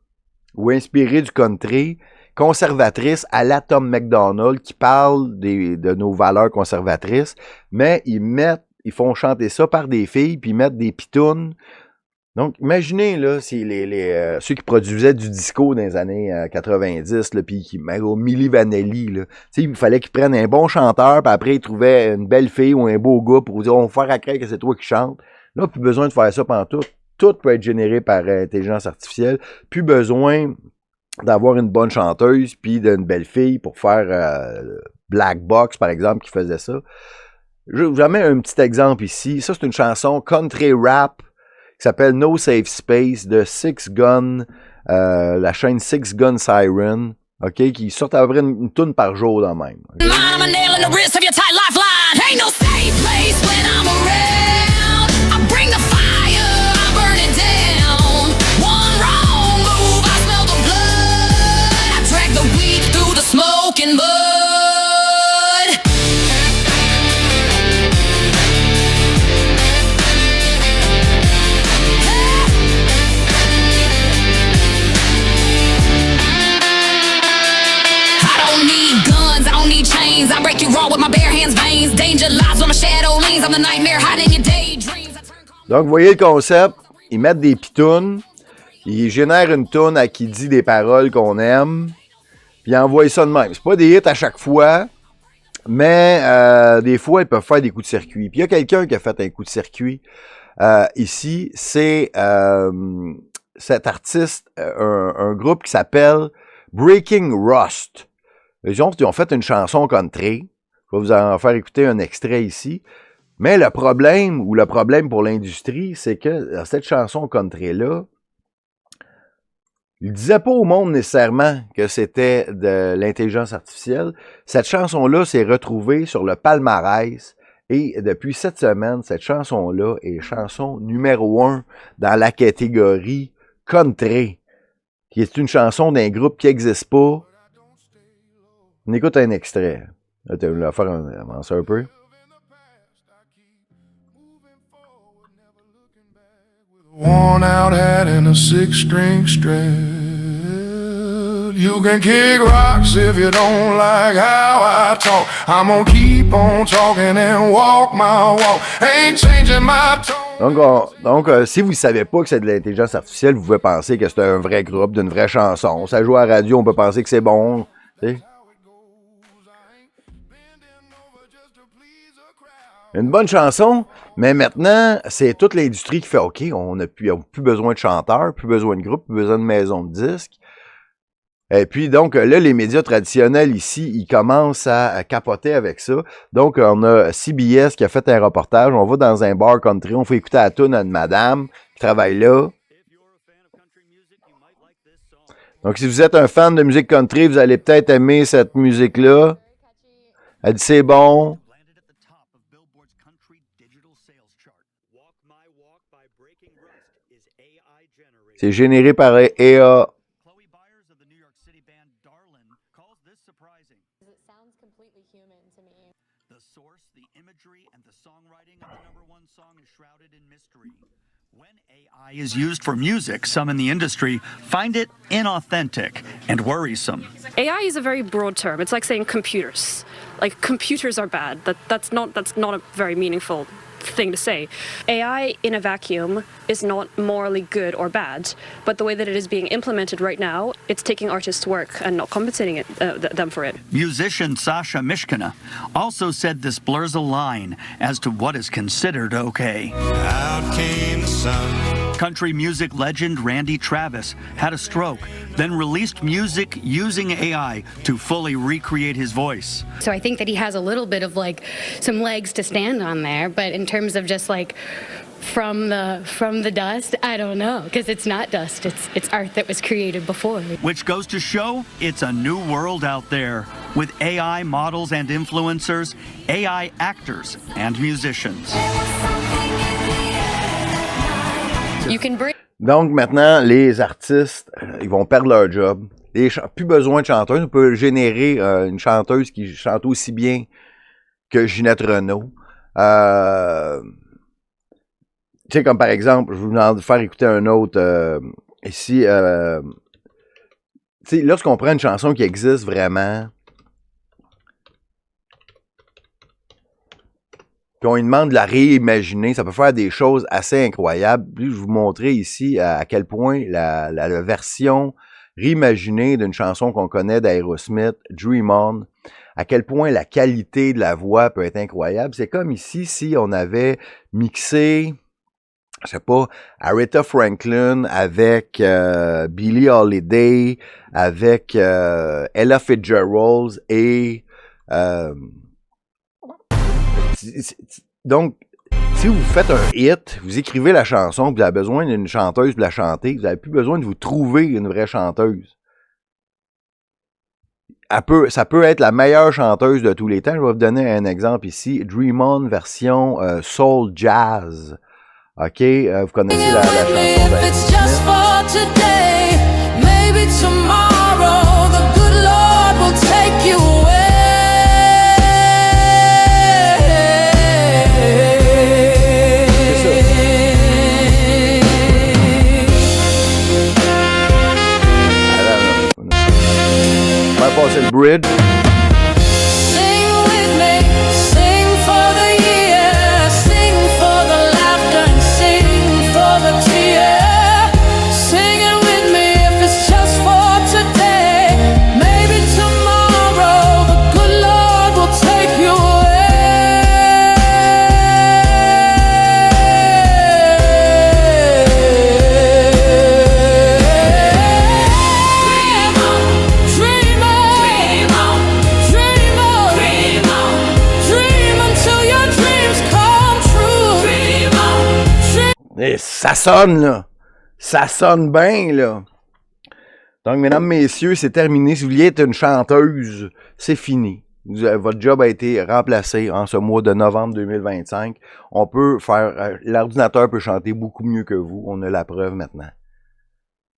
ou inspirées du country, conservatrices à la Tom MacDonald qui parle de nos valeurs conservatrices, mais ils font chanter ça par des filles puis ils mettent des pitounes. Donc, imaginez, là, si ceux qui produisaient du disco dans les années 90, là, puis au Milli Vanilli, là, il fallait qu'ils prennent un bon chanteur, puis après, ils trouvaient une belle fille ou un beau gars pour dire, on va faire à craindre que c'est toi qui chantes. Là, plus besoin de faire ça pantoute. Tout peut être généré par intelligence artificielle. Plus besoin d'avoir une bonne chanteuse puis d'une belle fille pour faire Black Box, par exemple, qui faisait ça. Je vous mets un petit exemple ici. Ça, c'est une chanson country rap qui s'appelle No Safe Space de Six Gun, la chaîne Six Gun Siren, OK, qui sort à peu près une toune par jour dans même. Okay? Smoking bud. I don't need guns, I don't need chains. I break you raw with my bare hands, veins. Danger lies when my shadow leans. I'm the nightmare hiding your daydreams. Donc, vous voyez le concept. Ils mettent des pitounes. Ils génèrent une toune à qui dit des paroles qu'on aime. Puis ils envoient ça de même. C'est pas des hits à chaque fois, mais des fois, ils peuvent faire des coups de circuit. Puis il y a quelqu'un qui a fait un coup de circuit ici. C'est cet artiste, un groupe qui s'appelle Breaking Rust. Ils ont fait une chanson country. Je vais vous en faire écouter un extrait ici. Mais le problème pour l'industrie, c'est que dans cette chanson country-là, il disait pas au monde nécessairement que c'était de l'intelligence artificielle. Cette chanson-là s'est retrouvée sur le palmarès et depuis cette semaine, cette chanson-là est chanson numéro 1 dans la catégorie country, qui est une chanson d'un groupe qui n'existe pas, On écoute un extrait. Là, tu vas faire avancer un peu. Worn out hat and a 6-string strap. You can kick rocks if you don't like how I talk. I'm gonna keep on talking and walk my walk. Ain't changing my tone. Donc, si vous ne savez pas que c'est de l'intelligence artificielle, vous pouvez penser que c'est un vrai groupe, d'une vraie chanson. Ça joue à la radio, on peut penser que c'est bon. T'sais. Une bonne chanson, mais maintenant, c'est toute l'industrie qui fait OK, on n'a plus besoin de chanteurs, plus besoin de groupes, plus besoin de maisons de disques. Et puis, donc, là, les médias traditionnels ici, ils commencent à capoter avec ça. Donc, on a CBS qui a fait un reportage. On va dans un bar country, on fait écouter la toune à une madame qui travaille là. Donc, si vous êtes un fan de musique country, vous allez peut-être aimer cette musique-là. Elle dit c'est bon. C'est généré par AI. AI is used for music, some in the industry find it inauthentic and worrisome. AI is a very broad term. It's like saying computers. Like computers are bad. That's not a very meaningful thing to say. AI in a vacuum is not morally good or bad, but the way that it is being implemented right now, it's taking artists' work and not compensating them for it. Musician Sasha Mishkina also said this blurs a line as to what is considered okay. Out came the sun. Country music legend Randy Travis had a stroke, then released music using AI to fully recreate his voice. So I think that he has a little bit of like some legs to stand on there, but in terms of just like from the dust, I don't know, because it's not dust, it's art that was created before. Which goes to show it's a new world out there with AI models and influencers, AI actors and musicians. You can bring Donc maintenant, les artistes, ils vont perdre leur job. Plus besoin de chanteuse. On peut générer une chanteuse qui chante aussi bien que Ginette Renault. Tu sais, comme par exemple, je vais vous en faire écouter un autre ici. Tu sais, lorsqu'on prend une chanson qui existe vraiment, puis on lui demande de la réimaginer, ça peut faire des choses assez incroyables. Puis je vais vous montrer ici à quel point la version réimaginée d'une chanson qu'on connaît d'Aerosmith, Dream On, à quel point la qualité de la voix peut être incroyable. C'est comme ici, si on avait mixé, je sais pas, Aretha Franklin avec Billie Holiday, avec Ella Fitzgerald et... donc, si vous faites un hit, vous écrivez la chanson, vous avez besoin d'une chanteuse pour la chanter, vous n'avez plus besoin de vous trouver une vraie chanteuse. Ça peut être la meilleure chanteuse de tous les temps. Je vais vous donner un exemple ici. Dream On version soul jazz. OK, vous connaissez la chanson passer le bridge. Sing with me, sing for the year, sing for the laughter and sing for the tear. Sing it with me if it's just for today. Maybe tomorrow the good Lord will take you Et ça sonne, là. Ça sonne bien, là. Donc, mesdames, messieurs, c'est terminé. Si vous vouliez être une chanteuse, c'est fini. Votre job a été remplacé en ce mois de novembre 2025. On peut faire... l'ordinateur peut chanter beaucoup mieux que vous. On a la preuve maintenant.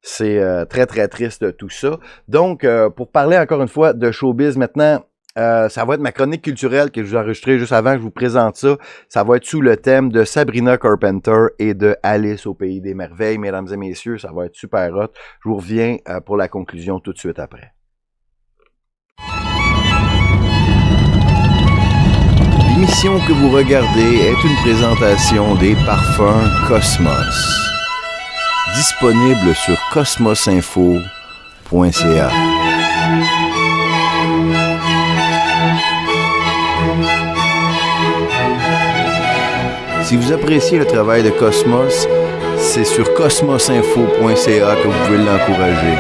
C'est très, très triste tout ça. Donc, pour parler encore une fois de showbiz maintenant, ça va être ma chronique culturelle que je vous ai enregistrée juste avant que je vous présente ça. Ça va être sous le thème de Sabrina Carpenter et de Alice au Pays des Merveilles. Mesdames et messieurs, ça va être super hot. Je vous reviens pour la conclusion tout de suite après. L'émission que vous regardez est une présentation des parfums Cosmos. Disponible sur cosmosinfo.ca. Si vous appréciez le travail de Cosmos, c'est sur cosmosinfo.ca que vous pouvez l'encourager,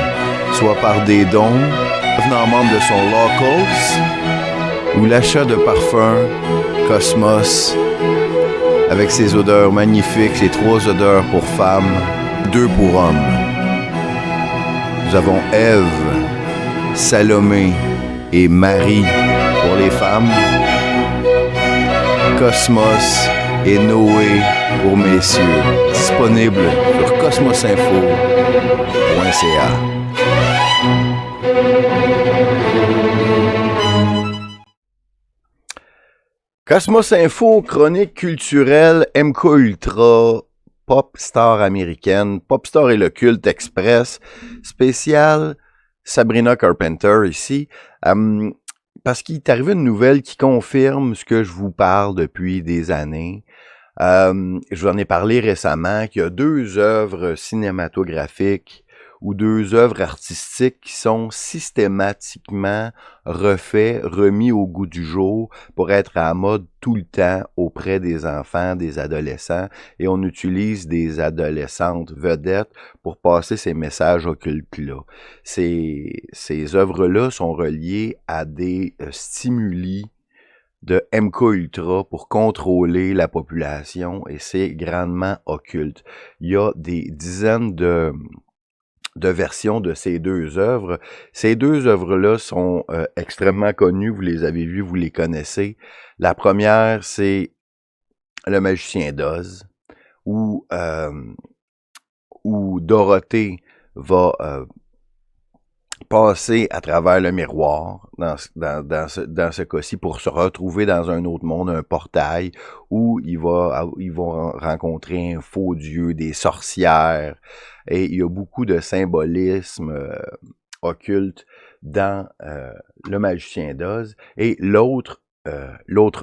soit par des dons, devenant membre de son Locals, ou l'achat de parfums Cosmos avec ses odeurs magnifiques, ses 3 odeurs pour femmes, 2 pour hommes. Nous avons Ève, Salomé et Marie pour les femmes, Cosmos et Noé pour messieurs. Disponible sur cosmosinfo.ca. Cosmos Info, chronique culturelle, MK Ultra, pop star américaine, pop star et le culte express, spécial Sabrina Carpenter ici, parce qu'il est arrivé une nouvelle qui confirme ce que je vous parle depuis des années. Je vous en ai parlé récemment qu'il y a 2 œuvres cinématographiques ou 2 œuvres artistiques qui sont systématiquement remis au goût du jour pour être à la mode tout le temps auprès des enfants, des adolescents, et on utilise des adolescentes vedettes pour passer ces messages occultes-là. Ces œuvres-là sont reliées à des stimuli de MK Ultra pour contrôler la population, et c'est grandement occulte. Il y a des dizaines de versions de ces 2 œuvres. Ces 2 œuvres-là sont extrêmement connues, vous les avez vues, vous les connaissez. La première, c'est Le Magicien d'Oz, où Dorothée va passer à travers le miroir dans ce cas-ci pour se retrouver dans un autre monde, un portail où ils vont rencontrer un faux dieu, des sorcières, et il y a beaucoup de symbolisme occulte dans Le Magicien d'Oz. Et l'autre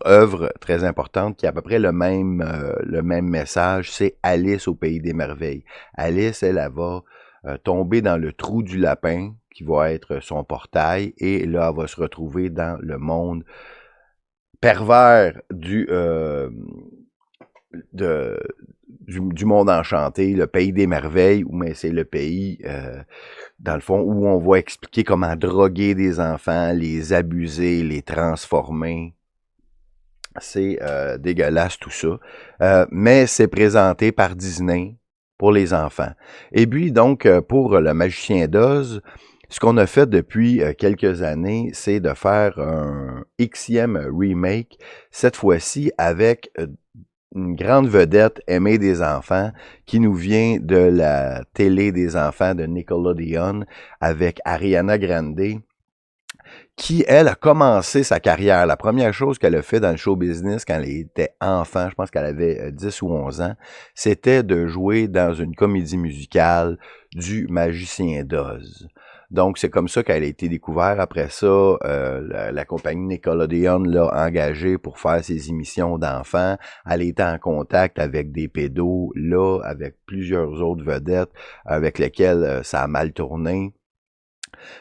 œuvre très importante qui a à peu près le même message, c'est Alice au Pays des Merveilles. Alice, elle va tomber dans le trou du lapin, qui va être son portail, et là, elle va se retrouver dans le monde pervers du monde enchanté, le Pays des Merveilles, mais c'est le pays, dans le fond, où on va expliquer comment droguer des enfants, les abuser, les transformer. C'est dégueulasse tout ça. Mais c'est présenté par Disney pour les enfants. Et puis, donc, pour Le Magicien d'Oz, ce qu'on a fait depuis quelques années, c'est de faire un Xème remake, cette fois-ci avec une grande vedette aimée des enfants qui nous vient de la télé des enfants de Nickelodeon avec Ariana Grande, qui, elle, a commencé sa carrière. La première chose qu'elle a fait dans le show business quand elle était enfant, je pense qu'elle avait 10 ou 11 ans, c'était de jouer dans une comédie musicale du Magicien d'Oz. Donc, c'est comme ça qu'elle a été découverte. Après ça, la compagnie Nickelodeon l'a engagée pour faire ses émissions d'enfants. Elle était en contact avec des pédos, là, avec plusieurs autres vedettes avec lesquelles ça a mal tourné.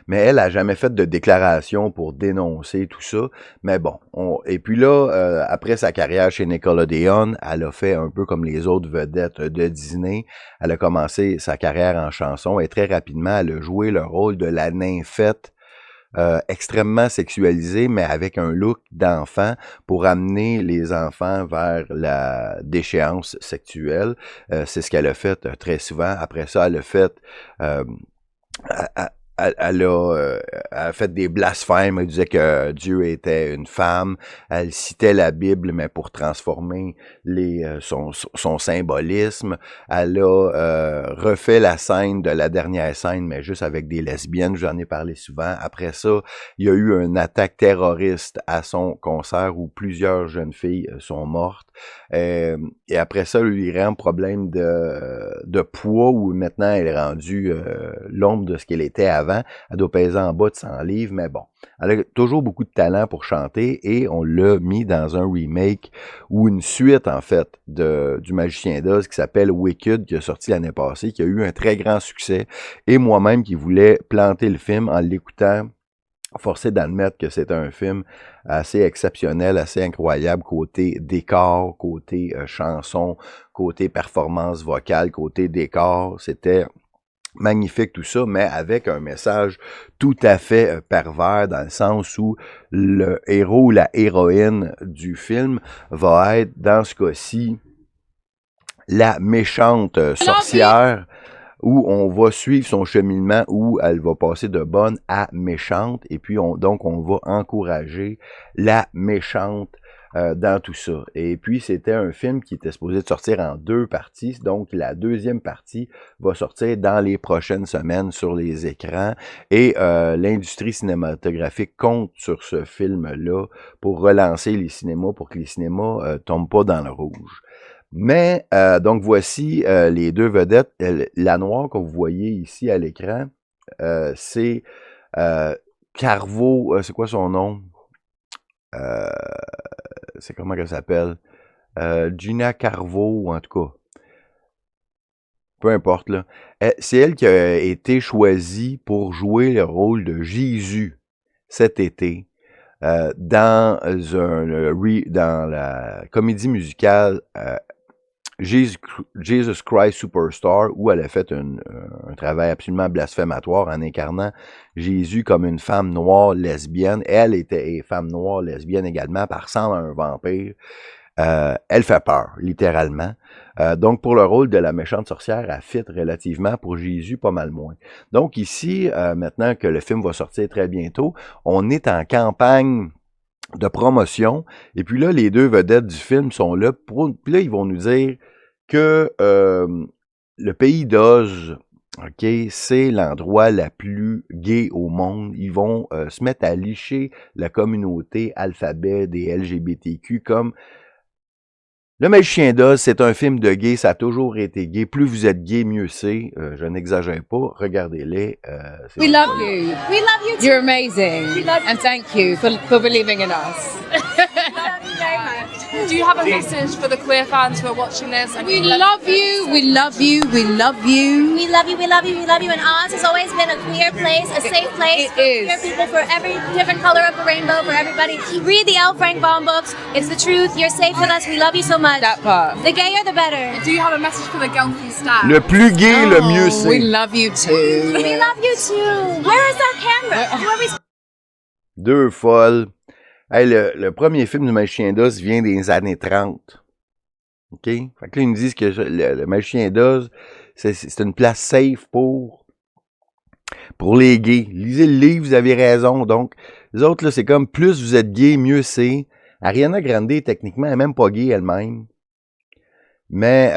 Mais elle a jamais fait de déclaration pour dénoncer tout ça. Mais bon, et puis là, après sa carrière chez Nickelodeon, elle a fait un peu comme les autres vedettes de Disney. Elle a commencé sa carrière en chanson et très rapidement, elle a joué le rôle de la nymphette extrêmement sexualisée, mais avec un look d'enfant pour amener les enfants vers la déchéance sexuelle. C'est ce qu'elle a fait très souvent. Après ça, elle a fait... elle a fait des blasphèmes. Elle disait que Dieu était une femme. Elle citait la Bible, mais pour transformer son symbolisme. Elle a refait la scène de la dernière scène, mais juste avec des lesbiennes. J'en ai parlé souvent. Après ça, il y a eu une attaque terroriste à son concert où plusieurs jeunes filles sont mortes. Et après ça, il y a un problème de poids où maintenant elle est rendue l'ombre de ce qu'elle était avant. Elle doit peser en bas de 100 livres, mais bon. Elle a toujours beaucoup de talent pour chanter et on l'a mis dans un remake ou une suite, en fait, du Magicien d'Oz qui s'appelle Wicked, qui a sorti l'année passée, qui a eu un très grand succès. Et moi-même qui voulais planter le film en l'écoutant, forcé d'admettre que c'est un film assez exceptionnel, assez incroyable, côté décor, côté chanson, côté performance vocale, côté décor. C'était magnifique tout ça, mais avec un message tout à fait pervers dans le sens où le héros ou la héroïne du film va être, dans ce cas-ci, la méchante sorcière, où on va suivre son cheminement, où elle va passer de bonne à méchante, et puis donc on va encourager la méchante dans tout ça. Et puis c'était un film qui était supposé de sortir en 2 parties, donc la deuxième partie va sortir dans les prochaines semaines sur les écrans, et l'industrie cinématographique compte sur ce film-là pour relancer les cinémas, pour que les cinémas tombent pas dans le rouge. Mais, donc voici les 2 vedettes. La noire que vous voyez ici à l'écran, c'est Carvo, c'est quoi son nom? C'est comment qu'elle s'appelle? Gina Carvo, ou en tout cas. Peu importe, là. C'est elle qui a été choisie pour jouer le rôle de Jésus cet été dans la comédie musicale Jesus Christ Superstar, où elle a fait un travail absolument blasphématoire en incarnant Jésus comme une femme noire lesbienne. Elle était femme noire lesbienne également, par ressemble à un vampire. Elle fait peur, littéralement. Donc, pour le rôle de la méchante sorcière, elle fit relativement. Pour Jésus, pas mal moins. Donc, ici, maintenant que le film va sortir très bientôt, on est en campagne de promotion, et puis là, les 2 vedettes du film sont là, puis là, ils vont nous dire que le pays d'Oz, OK, c'est l'endroit la plus gay au monde. Ils vont se mettre à licher la communauté alphabet des LGBTQ comme Le Magicien d'Oz, c'est un film de gay, ça a toujours été gay. Plus vous êtes gay, mieux c'est. Je n'exagère pas. Regardez-les. We love you. We love you too. You're amazing. We love you. And thank you for believing in us. We love you very much. Do you have a message for the queer fans who are watching this? We love you. We love you. We love you. We love you. We love you. We love you. And Oz has always been a queer place, a safe place for queer people, for every different color of the rainbow, for everybody. Read the L. Frank Baum books. It's the truth. You're safe with us. We love you so much. That part. The gayer, the better. Do you have a message for the Gelfie staff? Le plus gay, le mieux c'est. We love you too. We love you too. Where is our camera? Who are we... 2 folles. Hey, le premier film du Magicien d'Oz vient des années 30. OK? Fait que là, ils nous disent que le Magicien d'Oz, c'est une place safe pour les gays. Lisez le livre, vous avez raison. Donc, les autres, là, c'est comme plus vous êtes gay, mieux c'est. Ariana Grande, techniquement, elle n'est même pas gay elle-même. Mais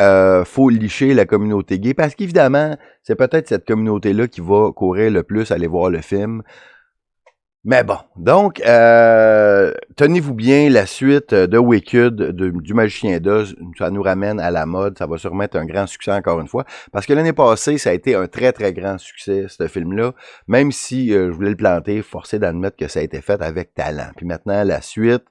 faut licher la communauté gay. Parce qu'évidemment, c'est peut-être cette communauté-là qui va courir le plus aller voir le film. Mais bon, donc, tenez-vous bien, la suite de Wicked, du Magicien d'Oz, ça nous ramène à la mode, ça va sûrement être un grand succès encore une fois, parce que l'année passée, ça a été un très très grand succès, ce film-là, même si je voulais le planter, forcé d'admettre que ça a été fait avec talent. Puis maintenant, la suite,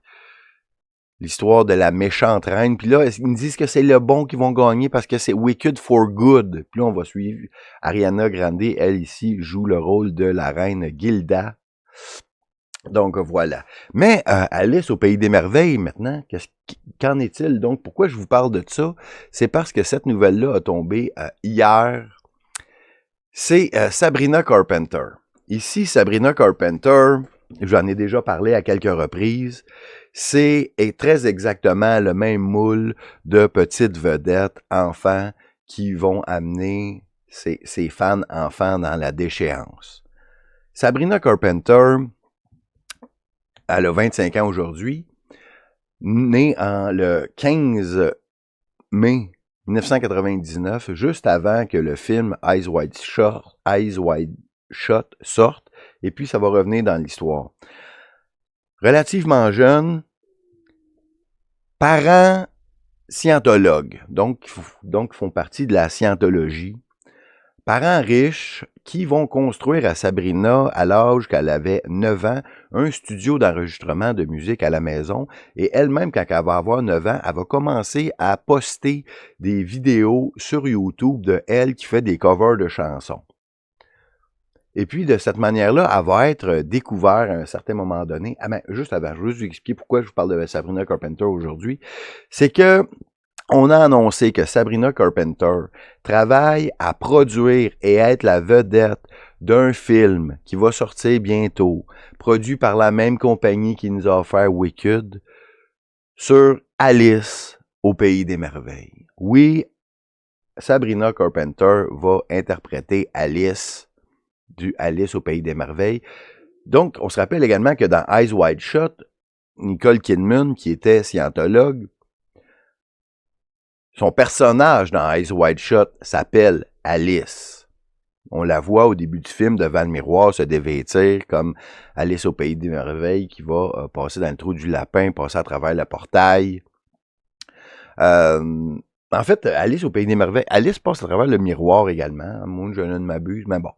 l'histoire de la méchante reine, puis là, ils me disent que c'est le bon qui vont gagner parce que c'est Wicked for Good. Puis là, on va suivre Ariana Grande, elle ici joue le rôle de la reine Gilda. Donc voilà. Mais Alice au Pays des Merveilles maintenant, qu'en est-il? Donc pourquoi je vous parle de ça? C'est parce que cette nouvelle-là a tombé hier. C'est Sabrina Carpenter. Ici, Sabrina Carpenter, j'en ai déjà parlé à quelques reprises, c'est très exactement le même moule de petites vedettes, enfants, qui vont amener ces fans enfants dans la déchéance. Sabrina Carpenter, elle a 25 ans aujourd'hui, née le 15 mai 1999, juste avant que le film Eyes Wide Shut sorte, et puis ça va revenir dans l'histoire. Relativement jeune, parents scientologues, donc font partie de la scientologie. Parents riches qui vont construire à Sabrina, à l'âge qu'elle avait 9 ans, un studio d'enregistrement de musique à la maison. Et elle-même, quand elle va avoir 9 ans, elle va commencer à poster des vidéos sur YouTube de elle qui fait des covers de chansons. Et puis, de cette manière-là, elle va être découverte à un certain moment donné. Ah ben, juste avant, je vais juste vous expliquer pourquoi je vous parle de Sabrina Carpenter aujourd'hui. C'est que on a annoncé que Sabrina Carpenter travaille à produire et être la vedette d'un film qui va sortir bientôt, produit par la même compagnie qui nous a offert Wicked, sur Alice au Pays des Merveilles. Oui, Sabrina Carpenter va interpréter Alice du Alice au Pays des Merveilles. Donc, on se rappelle également que dans Eyes Wide Shut, Nicole Kidman, qui était scientologue, son personnage dans Eyes Wide Shut s'appelle Alice. On la voit au début du film devant le miroir se dévêtir comme Alice au Pays des Merveilles qui va passer dans le trou du lapin, passer à travers le portail. En fait, Alice au Pays des Merveilles, Alice passe à travers le miroir également. Moi, je ne m'abuse, mais bon.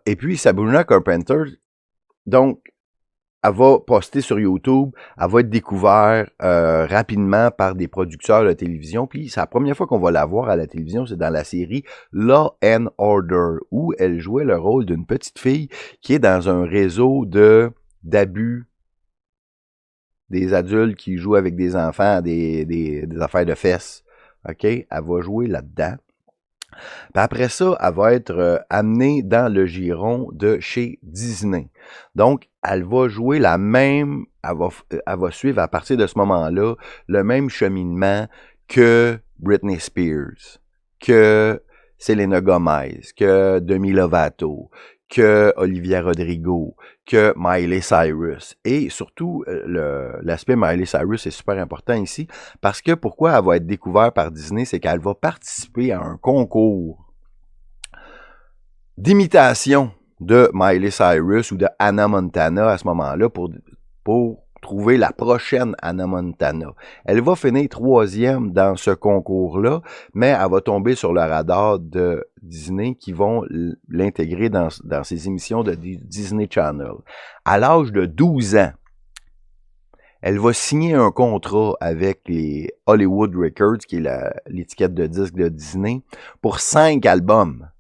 Et puis, Sabrina Carpenter, donc, elle va poster sur YouTube, elle va être découverte rapidement par des producteurs de télévision. Puis c'est la première fois qu'on va la voir à la télévision, c'est dans la série Law and Order, où elle jouait le rôle d'une petite fille qui est dans un réseau d'abus des adultes qui jouent avec des enfants, des affaires de fesses. OK? Elle va jouer là-dedans. Puis après ça, elle va être amenée dans le giron de chez Disney. Donc, elle va jouer elle va suivre à partir de ce moment-là le même cheminement que Britney Spears, que Selena Gomez, que Demi Lovato, que Olivia Rodrigo, que Miley Cyrus. Et surtout, l'aspect Miley Cyrus est super important ici, parce que pourquoi elle va être découverte par Disney, c'est qu'elle va participer à un concours d'imitation de Miley Cyrus ou de Hannah Montana à ce moment-là pour trouver la prochaine Hannah Montana. Elle va finir 3e dans ce concours-là, mais elle va tomber sur le radar de Disney qui vont l'intégrer dans ses émissions de Disney Channel. À l'âge de 12 ans, elle va signer un contrat avec les Hollywood Records, qui est l'étiquette de disque de Disney, pour 5 albums.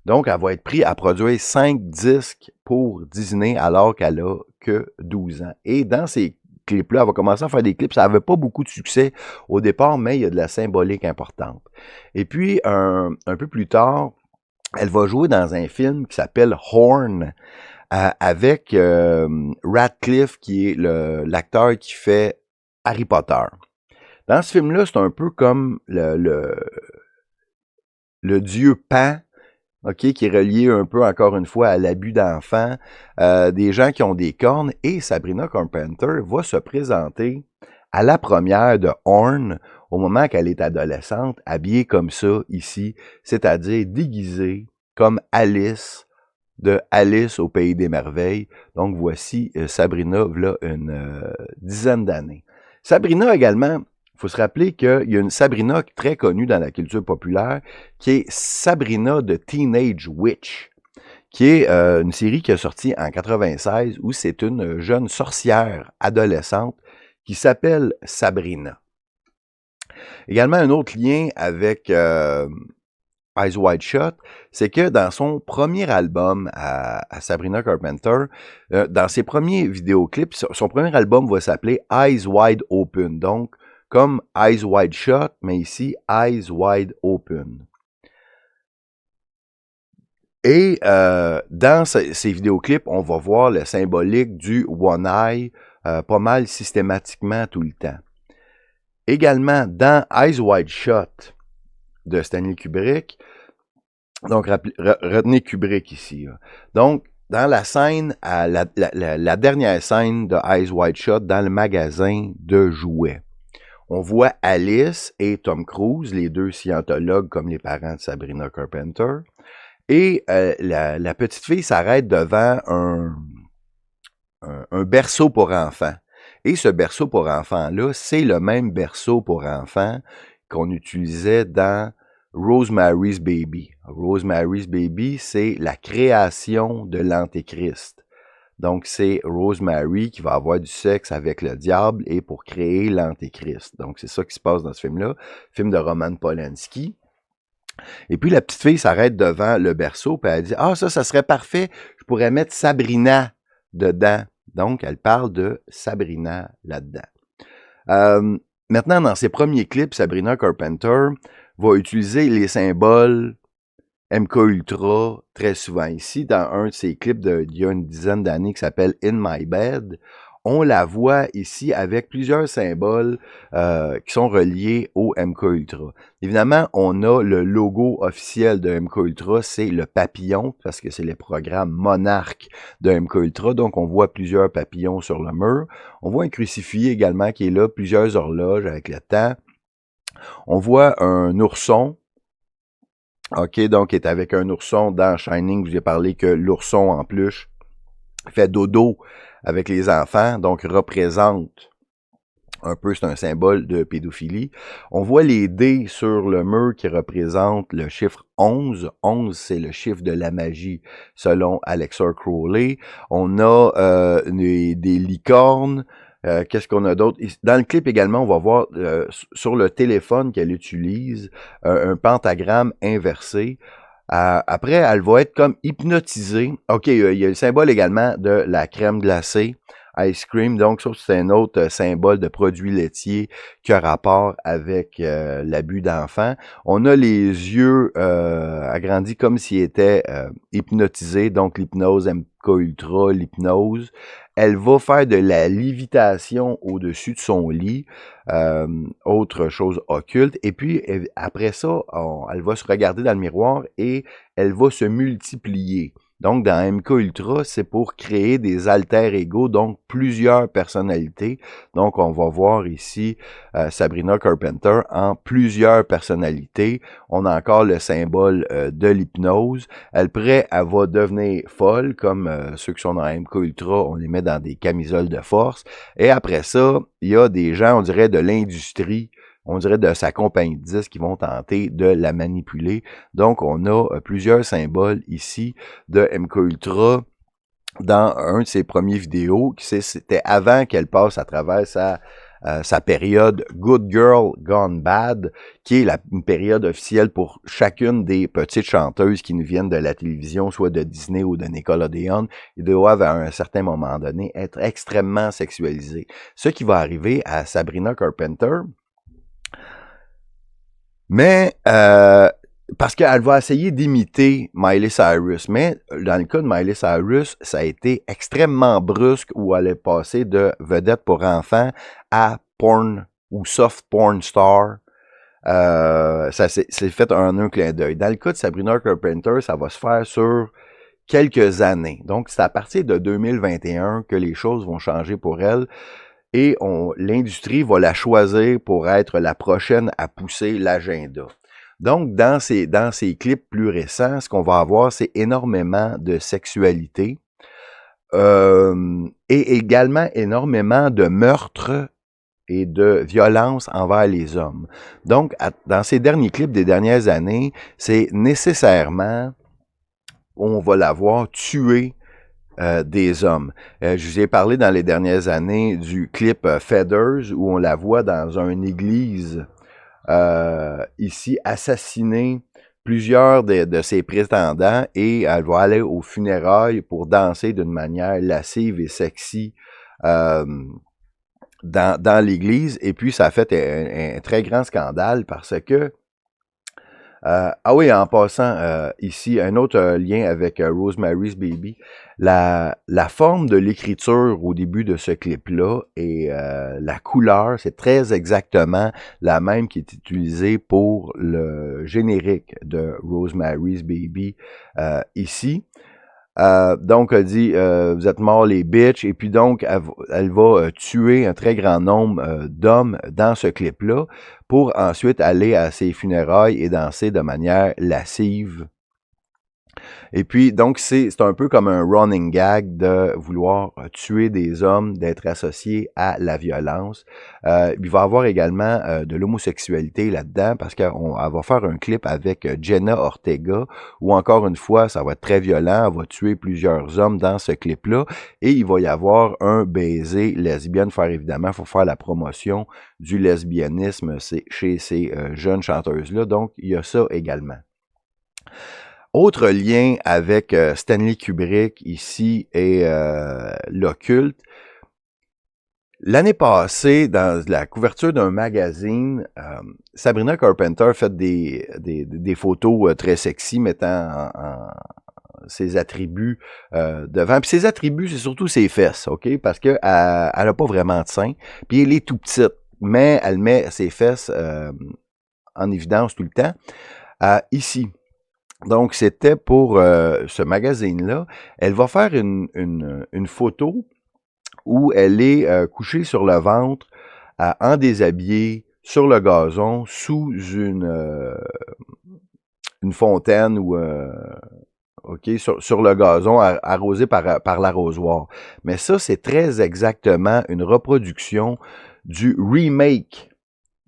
Donc, elle va être prise à produire 5 disques pour Disney alors qu'elle a que 12 ans. Et dans ces clips-là, elle va commencer à faire des clips. Ça n'avait pas beaucoup de succès au départ, mais il y a de la symbolique importante. Et puis, un peu plus tard, elle va jouer dans un film qui s'appelle Horn, avec Radcliffe, qui est l'acteur qui fait Harry Potter. Dans ce film-là, c'est un peu comme le dieu Pan, OK, qui est relié un peu, encore une fois, à l'abus d'enfants, des gens qui ont des cornes, et Sabrina Carpenter va se présenter à la première de Horn au moment qu'elle est adolescente, habillée comme ça, ici, c'est-à-dire déguisée comme Alice, de Alice au Pays des Merveilles. Donc, voici Sabrina, voilà une dizaine d'années. Sabrina également, il faut se rappeler qu'il y a une Sabrina très connue dans la culture populaire, qui est Sabrina de Teenage Witch, qui est une série qui est sortie en 96, où c'est une jeune sorcière adolescente qui s'appelle Sabrina. Également, un autre lien avec Eyes Wide Shut, c'est que dans son premier album à Sabrina Carpenter, dans ses premiers vidéoclips, son premier album va s'appeler Eyes Wide Open, donc comme Eyes Wide Shut, mais ici Eyes Wide Open. Et dans ces vidéoclips, on va voir le symbolique du One Eye pas mal systématiquement tout le temps. Également, dans Eyes Wide Shut de Stanley Kubrick, donc retenez Kubrick ici. Donc, dans la scène, la dernière scène de Eyes Wide Shut dans le magasin de jouets, on voit Alice et Tom Cruise, les deux scientologues comme les parents de Sabrina Carpenter, et la petite fille s'arrête devant un berceau pour enfants. Et ce berceau pour enfants-là, c'est le même berceau pour enfants qu'on utilisait dans Rosemary's Baby. Rosemary's Baby, c'est la création de l'Antéchrist. Donc, c'est Rosemary qui va avoir du sexe avec le diable et pour créer l'Antéchrist. Donc, c'est ça qui se passe dans ce film-là, film de Roman Polanski. Et puis, la petite fille s'arrête devant le berceau et elle dit « Ah, ça serait parfait, je pourrais mettre Sabrina dedans. » Donc, elle parle de Sabrina là-dedans. Maintenant, dans ses premiers clips, Sabrina Carpenter va utiliser les symboles MKUltra très souvent. Ici, dans un de ses clips d'il y a une dizaine d'années qui s'appelle « In My Bed », on la voit ici avec plusieurs symboles qui sont reliés au MKUltra. Évidemment, on a le logo officiel de MKUltra, c'est le papillon, parce que c'est les programmes monarques de MKUltra. Donc, on voit plusieurs papillons sur le mur. On voit un crucifix également qui est là, plusieurs horloges avec le temps. On voit un ourson. OK, donc, il est avec un ourson dans Shining. Je vous ai parlé que l'ourson en peluche fait dodo avec les enfants, donc représente un peu, c'est un symbole de pédophilie. On voit les dés sur le mur qui représentent le chiffre 11. 11, c'est le chiffre de la magie, selon Alexa Crowley. On a des licornes. Qu'est-ce qu'on a d'autre? Dans le clip également, on va voir sur le téléphone qu'elle utilise un pentagramme inversé. Après, elle va être comme hypnotisée. OK, il y a le symbole également de la crème glacée, ice cream. Donc, ça, c'est un autre symbole de produit laitier qui a rapport avec l'abus d'enfants. On a les yeux agrandis comme s'ils étaient hypnotisés. Donc, l'hypnose MKUltra, l'hypnose. Elle va faire de la lévitation au-dessus de son lit, autre chose occulte. Et puis, après ça, elle va se regarder dans le miroir et elle va se multiplier. Donc, dans MKUltra, c'est pour créer des alter ego, donc plusieurs personnalités. Donc, on va voir ici Sabrina Carpenter en plusieurs personnalités. On a encore le symbole de l'hypnose. Elle va devenir folle, comme ceux qui sont dans MKUltra, on les met dans des camisoles de force. Et après ça, il y a des gens, on dirait, de l'industrie, on dirait de sa compagnie de disques qui vont tenter de la manipuler. Donc, on a plusieurs symboles ici de MKUltra dans un de ses premiers vidéos. C'était avant qu'elle passe à travers sa période Good Girl Gone Bad, qui est une période officielle pour chacune des petites chanteuses qui nous viennent de la télévision, soit de Disney ou de Nickelodeon. Ils doivent, à un certain moment donné, être extrêmement sexualisées. Ce qui va arriver à Sabrina Carpenter, mais parce qu'elle va essayer d'imiter Miley Cyrus, mais dans le cas de Miley Cyrus, ça a été extrêmement brusque où elle est passée de vedette pour enfants à porn ou soft porn star. Ça s'est fait en un clin d'œil. Dans le cas de Sabrina Carpenter, ça va se faire sur quelques années. Donc, c'est à partir de 2021 que les choses vont changer pour elle. Et l'industrie va la choisir pour être la prochaine à pousser l'agenda. Donc, dans ces clips plus récents, ce qu'on va avoir, c'est énormément de sexualité et également énormément de meurtres et de violence envers les hommes. Donc, dans ces derniers clips des dernières années, c'est nécessairement, on va la voir tuer des hommes. Je vous ai parlé dans les dernières années du clip Feathers où on la voit dans une église ici assassiner plusieurs de ses prétendants et elle va aller aux funérailles pour danser d'une manière lascive et sexy dans l'église. Et puis ça a fait un très grand scandale parce que ah oui, en passant, ici, un autre lien avec Rosemary's Baby. La forme de l'écriture au début de ce clip-là et la couleur, c'est très exactement la même qui est utilisée pour le générique de Rosemary's Baby ici. Donc, elle dit, vous êtes morts les bitches. Et puis donc, elle va tuer un très grand nombre d'hommes dans ce clip-là pour ensuite aller à ses funérailles et danser de manière lascive. Et puis, donc, c'est un peu comme un running gag de vouloir tuer des hommes, d'être associé à la violence. Il va y avoir également de l'homosexualité là-dedans parce qu'elle va faire un clip avec Jenna Ortega où, encore une fois, ça va être très violent. Elle va tuer plusieurs hommes dans ce clip-là et il va y avoir un baiser lesbien. Il faut faire la promotion du lesbianisme chez ces jeunes chanteuses-là. Donc, il y a ça également. Autre lien avec Stanley Kubrick ici et l'occulte. L'année passée, dans la couverture d'un magazine, Sabrina Carpenter fait des photos très sexy mettant en ses attributs devant. Puis ses attributs, c'est surtout ses fesses, OK? Parce que elle a pas vraiment de sein. Puis elle est tout petite, mais elle met ses fesses en évidence tout le temps. Ici. Donc, c'était pour ce magazine-là. Elle va faire une photo où elle est couchée sur le ventre, en déshabillé, sur le gazon, sous une fontaine ou sur le gazon arrosé par l'arrosoir. Mais ça, c'est très exactement une reproduction du remake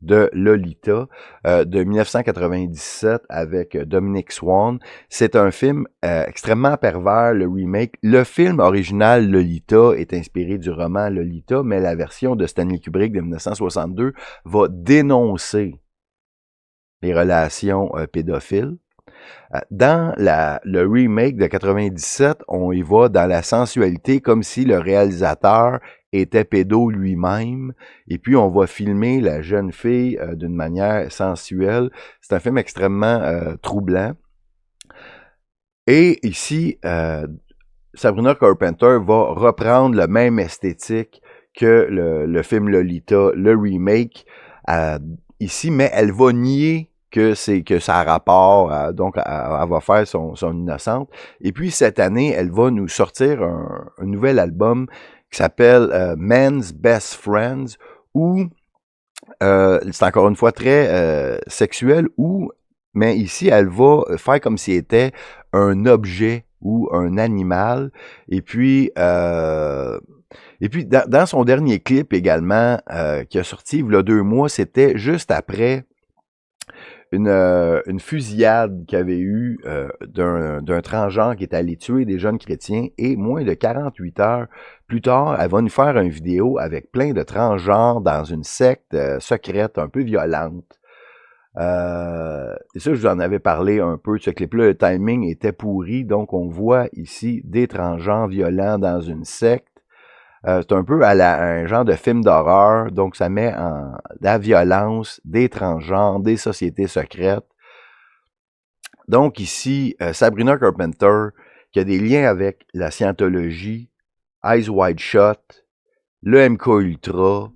de Lolita de 1997 avec Dominic Swan. C'est un film extrêmement pervers, le remake. Le film original Lolita est inspiré du roman Lolita, mais la version de Stanley Kubrick de 1962 va dénoncer les relations pédophiles. Dans le remake de 97, on y va dans la sensualité comme si le réalisateur était pédo lui-même, et puis on va filmer la jeune fille d'une manière sensuelle. C'est un film extrêmement troublant. Et ici, Sabrina Carpenter va reprendre le même esthétique que le film Lolita, le remake, ici, mais elle va nier que ça a rapport, donc elle va faire son innocente. Et puis cette année, elle va nous sortir un nouvel album qui s'appelle Men's Best Friends, où c'est encore une fois très sexuel, mais ici, elle va faire comme si elle était un objet ou un animal. Et puis dans son dernier clip également, qui a sorti il y a 2 mois, c'était juste après une fusillade qu'il y avait eu d'un transgenre qui est allé tuer des jeunes chrétiens, et moins de 48 heures plus tard, elle va nous faire une vidéo avec plein de transgenres dans une secte secrète un peu violente. C'est ça, je vous en avais parlé un peu de ce clip-là. Le timing était pourri, donc on voit ici des transgenres violents dans une secte. C'est un peu un genre de film d'horreur, donc ça met en la violence, des transgenres, des sociétés secrètes. Donc ici, Sabrina Carpenter, qui a des liens avec la scientologie, Eyes Wide Shut, le MK Ultra.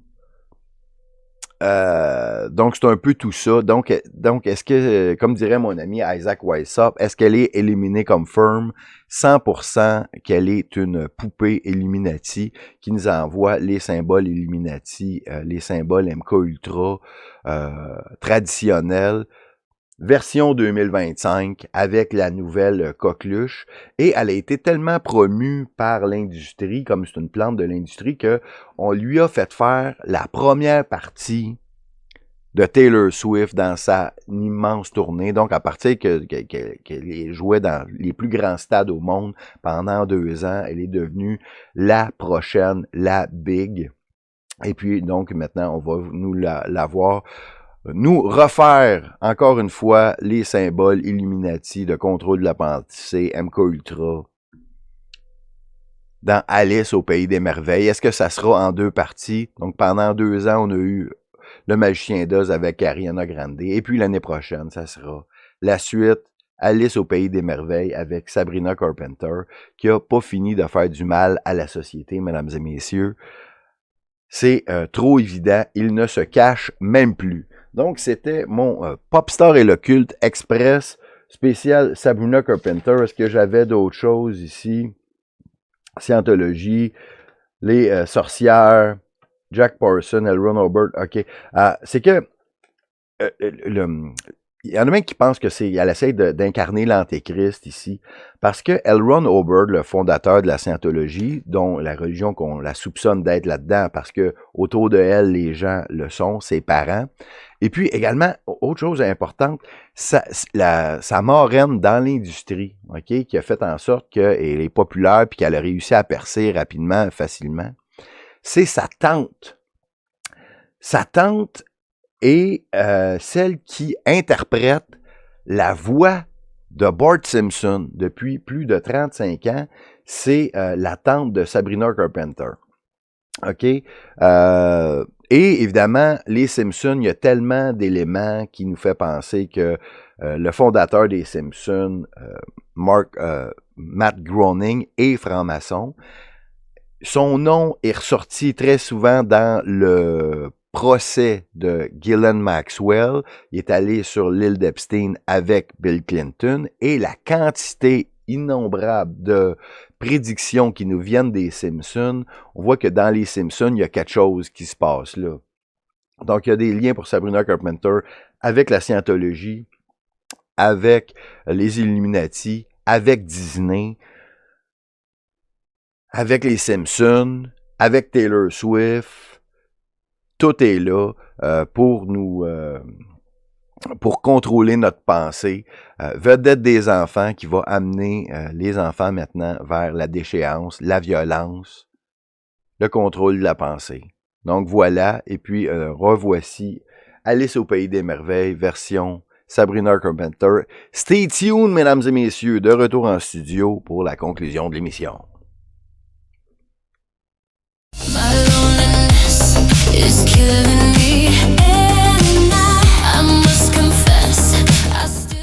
Donc c'est un peu tout ça. Donc est-ce que, comme dirait mon ami Isaac Weishaupt, est-ce qu'elle est éliminée comme firm? 100% qu'elle est une poupée Illuminati qui nous envoie les symboles Illuminati, les symboles MK Ultra traditionnels, version 2025 avec la nouvelle coqueluche. Et elle a été tellement promue par l'industrie, comme c'est une plante de l'industrie, qu'on lui a fait faire la première partie de Taylor Swift dans sa immense tournée. Donc, à partir qu'elle jouait dans les plus grands stades au monde pendant 2 ans, elle est devenue la prochaine, la big. Et puis, donc, maintenant, on va la voir nous refaire, encore une fois, les symboles Illuminati de contrôle de la pensée, MK Ultra, dans Alice au Pays des Merveilles. Est-ce que ça sera en 2 parties? Donc, pendant 2 ans, on a eu Le Magicien d'Oz avec Ariana Grande. Et puis l'année prochaine, ça sera la suite, Alice au Pays des Merveilles avec Sabrina Carpenter, qui a pas fini de faire du mal à la société, mesdames et messieurs. C'est trop évident, il ne se cache même plus. Donc, c'était mon Popstar et le culte express spécial Sabrina Carpenter. Est-ce que j'avais d'autres choses ici? Scientologie, les sorcières, Jack Parson, L. Ron Hubbard. OK. C'est que il y en a même qui pensent qu'elle essaie d'incarner l'Antéchrist ici, parce que L. Ron Hubbard, le fondateur de la Scientologie, dont la religion qu'on la soupçonne d'être là-dedans, parce que autour de elle, les gens le sont, ses parents. Et puis également, autre chose importante, sa marraine dans l'industrie, OK, qui a fait en sorte qu'elle est populaire puis qu'elle a réussi à percer rapidement, facilement, c'est sa tante. Sa tante est celle qui interprète la voix de Bart Simpson depuis plus de 35 ans. C'est la tante de Sabrina Carpenter. OK? Et évidemment, les Simpsons, il y a tellement d'éléments qui nous fait penser que le fondateur des Simpsons, Matt Groening, est franc-maçon. Son nom est ressorti très souvent dans le procès de Ghislaine Maxwell. Il est allé sur l'île d'Epstein avec Bill Clinton et la quantité innombrable de prédictions qui nous viennent des Simpsons, on voit que dans les Simpsons, il y a quelque chose qui se passe là. Donc, il y a des liens pour Sabrina Carpenter avec la Scientologie, avec les Illuminati, avec Disney, avec les Simpsons, avec Taylor Swift. Tout est là pour nous, pour contrôler notre pensée. Vedette des enfants qui va amener les enfants maintenant vers la déchéance, la violence, le contrôle de la pensée. Donc voilà, et puis revoici Alice au Pays des Merveilles, version Sabrina Carpenter. Stay tuned, mesdames et messieurs, de retour en studio pour la conclusion de l'émission.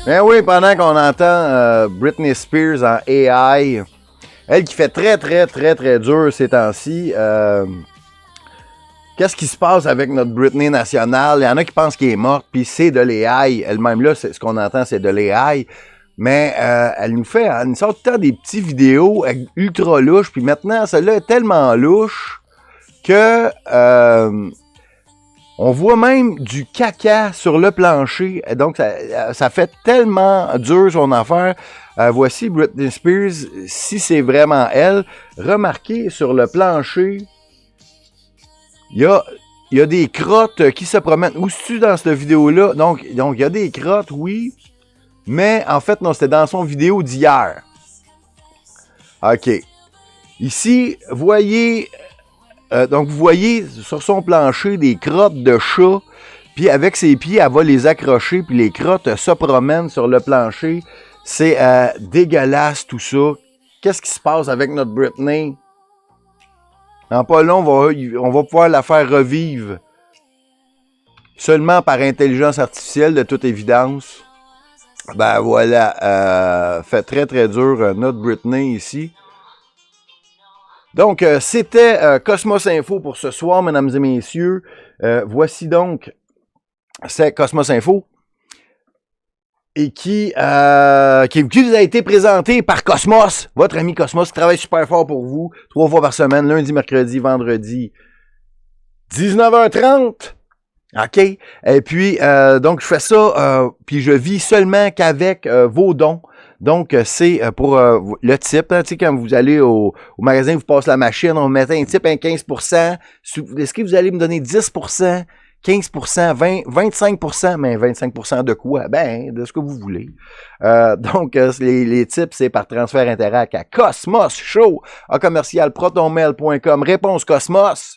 Ben oui, pendant qu'on entend Britney Spears en AI, elle qui fait très dur ces temps-ci, qu'est-ce qui se passe avec notre Britney nationale? Il y en a qui pensent qu'elle est morte, puis c'est de l'AI. Elle-même là, ce qu'on entend, c'est de l'AI. Mais elle nous fait, elle nous sort tout le temps des petites vidéos ultra louches, puis maintenant, celle-là est tellement louche que on voit même du caca sur le plancher. Donc, ça fait tellement dur son affaire. Voici Britney Spears, si c'est vraiment elle. Remarquez sur le plancher, il y a des crottes qui se promènent. Où est-ce dans cette vidéo-là? Donc, il y a des crottes, oui. Mais en fait, non, c'était dans son vidéo d'hier. OK. Ici, voyez... donc, vous voyez sur son plancher des crottes de chat, puis avec ses pieds, elle va les accrocher, puis les crottes se promènent sur le plancher. C'est dégueulasse tout ça. Qu'est-ce qui se passe avec notre Britney? En pas long, on va pouvoir la faire revivre seulement par intelligence artificielle, de toute évidence. Ben voilà, fait très dur notre Britney ici. Donc, c'était Cosmos Info pour ce soir, mesdames et messieurs. Voici donc, c'est Cosmos Info. Et qui vous a été présenté par Cosmos, votre ami Cosmos, qui travaille super fort pour vous, 3 fois par semaine, lundi, mercredi, vendredi, 19h30. OK? Et puis, donc, je fais ça, puis je vis seulement qu'avec vos dons. Donc, c'est pour le type, hein, tu sais, quand vous allez au magasin, vous passez la machine, on met un type, un 15%. Est-ce que vous allez me donner 10%, 15%, 20, 25%? Mais 25% de quoi? Ben, de ce que vous voulez. Donc, les types, c'est par transfert Interact à Cosmos Show, à commercial protonmail.com. Réponse Cosmos.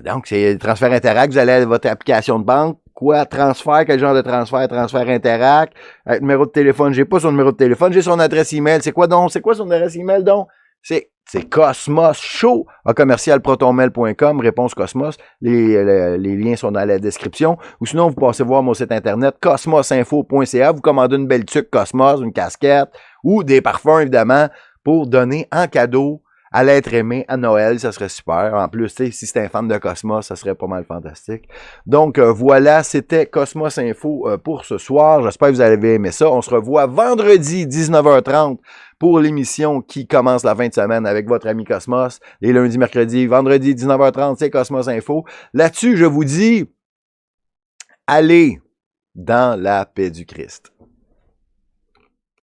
Donc, c'est transfert Interact. Vous allez à votre application de banque. Quoi? Transfert? Quel genre de transfert? Transfert Interact. Numéro de téléphone. J'ai pas son numéro de téléphone. J'ai son adresse email. C'est quoi donc? C'est quoi son adresse email donc? C'est Cosmos Show à commercialprotonmail.com. Réponse Cosmos. Les liens sont dans la description. Ou sinon, vous passez voir mon site internet cosmosinfo.ca. Vous commandez une belle tuque Cosmos, une casquette ou des parfums, évidemment, pour donner en cadeau à l'être aimé à Noël, ça serait super. En plus, tu sais, si c'est un fan de Cosmos, ça serait pas mal fantastique. Donc, voilà, c'était Cosmos Info pour ce soir. J'espère que vous avez aimé ça. On se revoit vendredi, 19h30, pour l'émission qui commence la fin de semaine avec votre ami Cosmos. Les lundis, mercredis, vendredi, 19h30, c'est Cosmos Info. Là-dessus, je vous dis, allez dans la paix du Christ.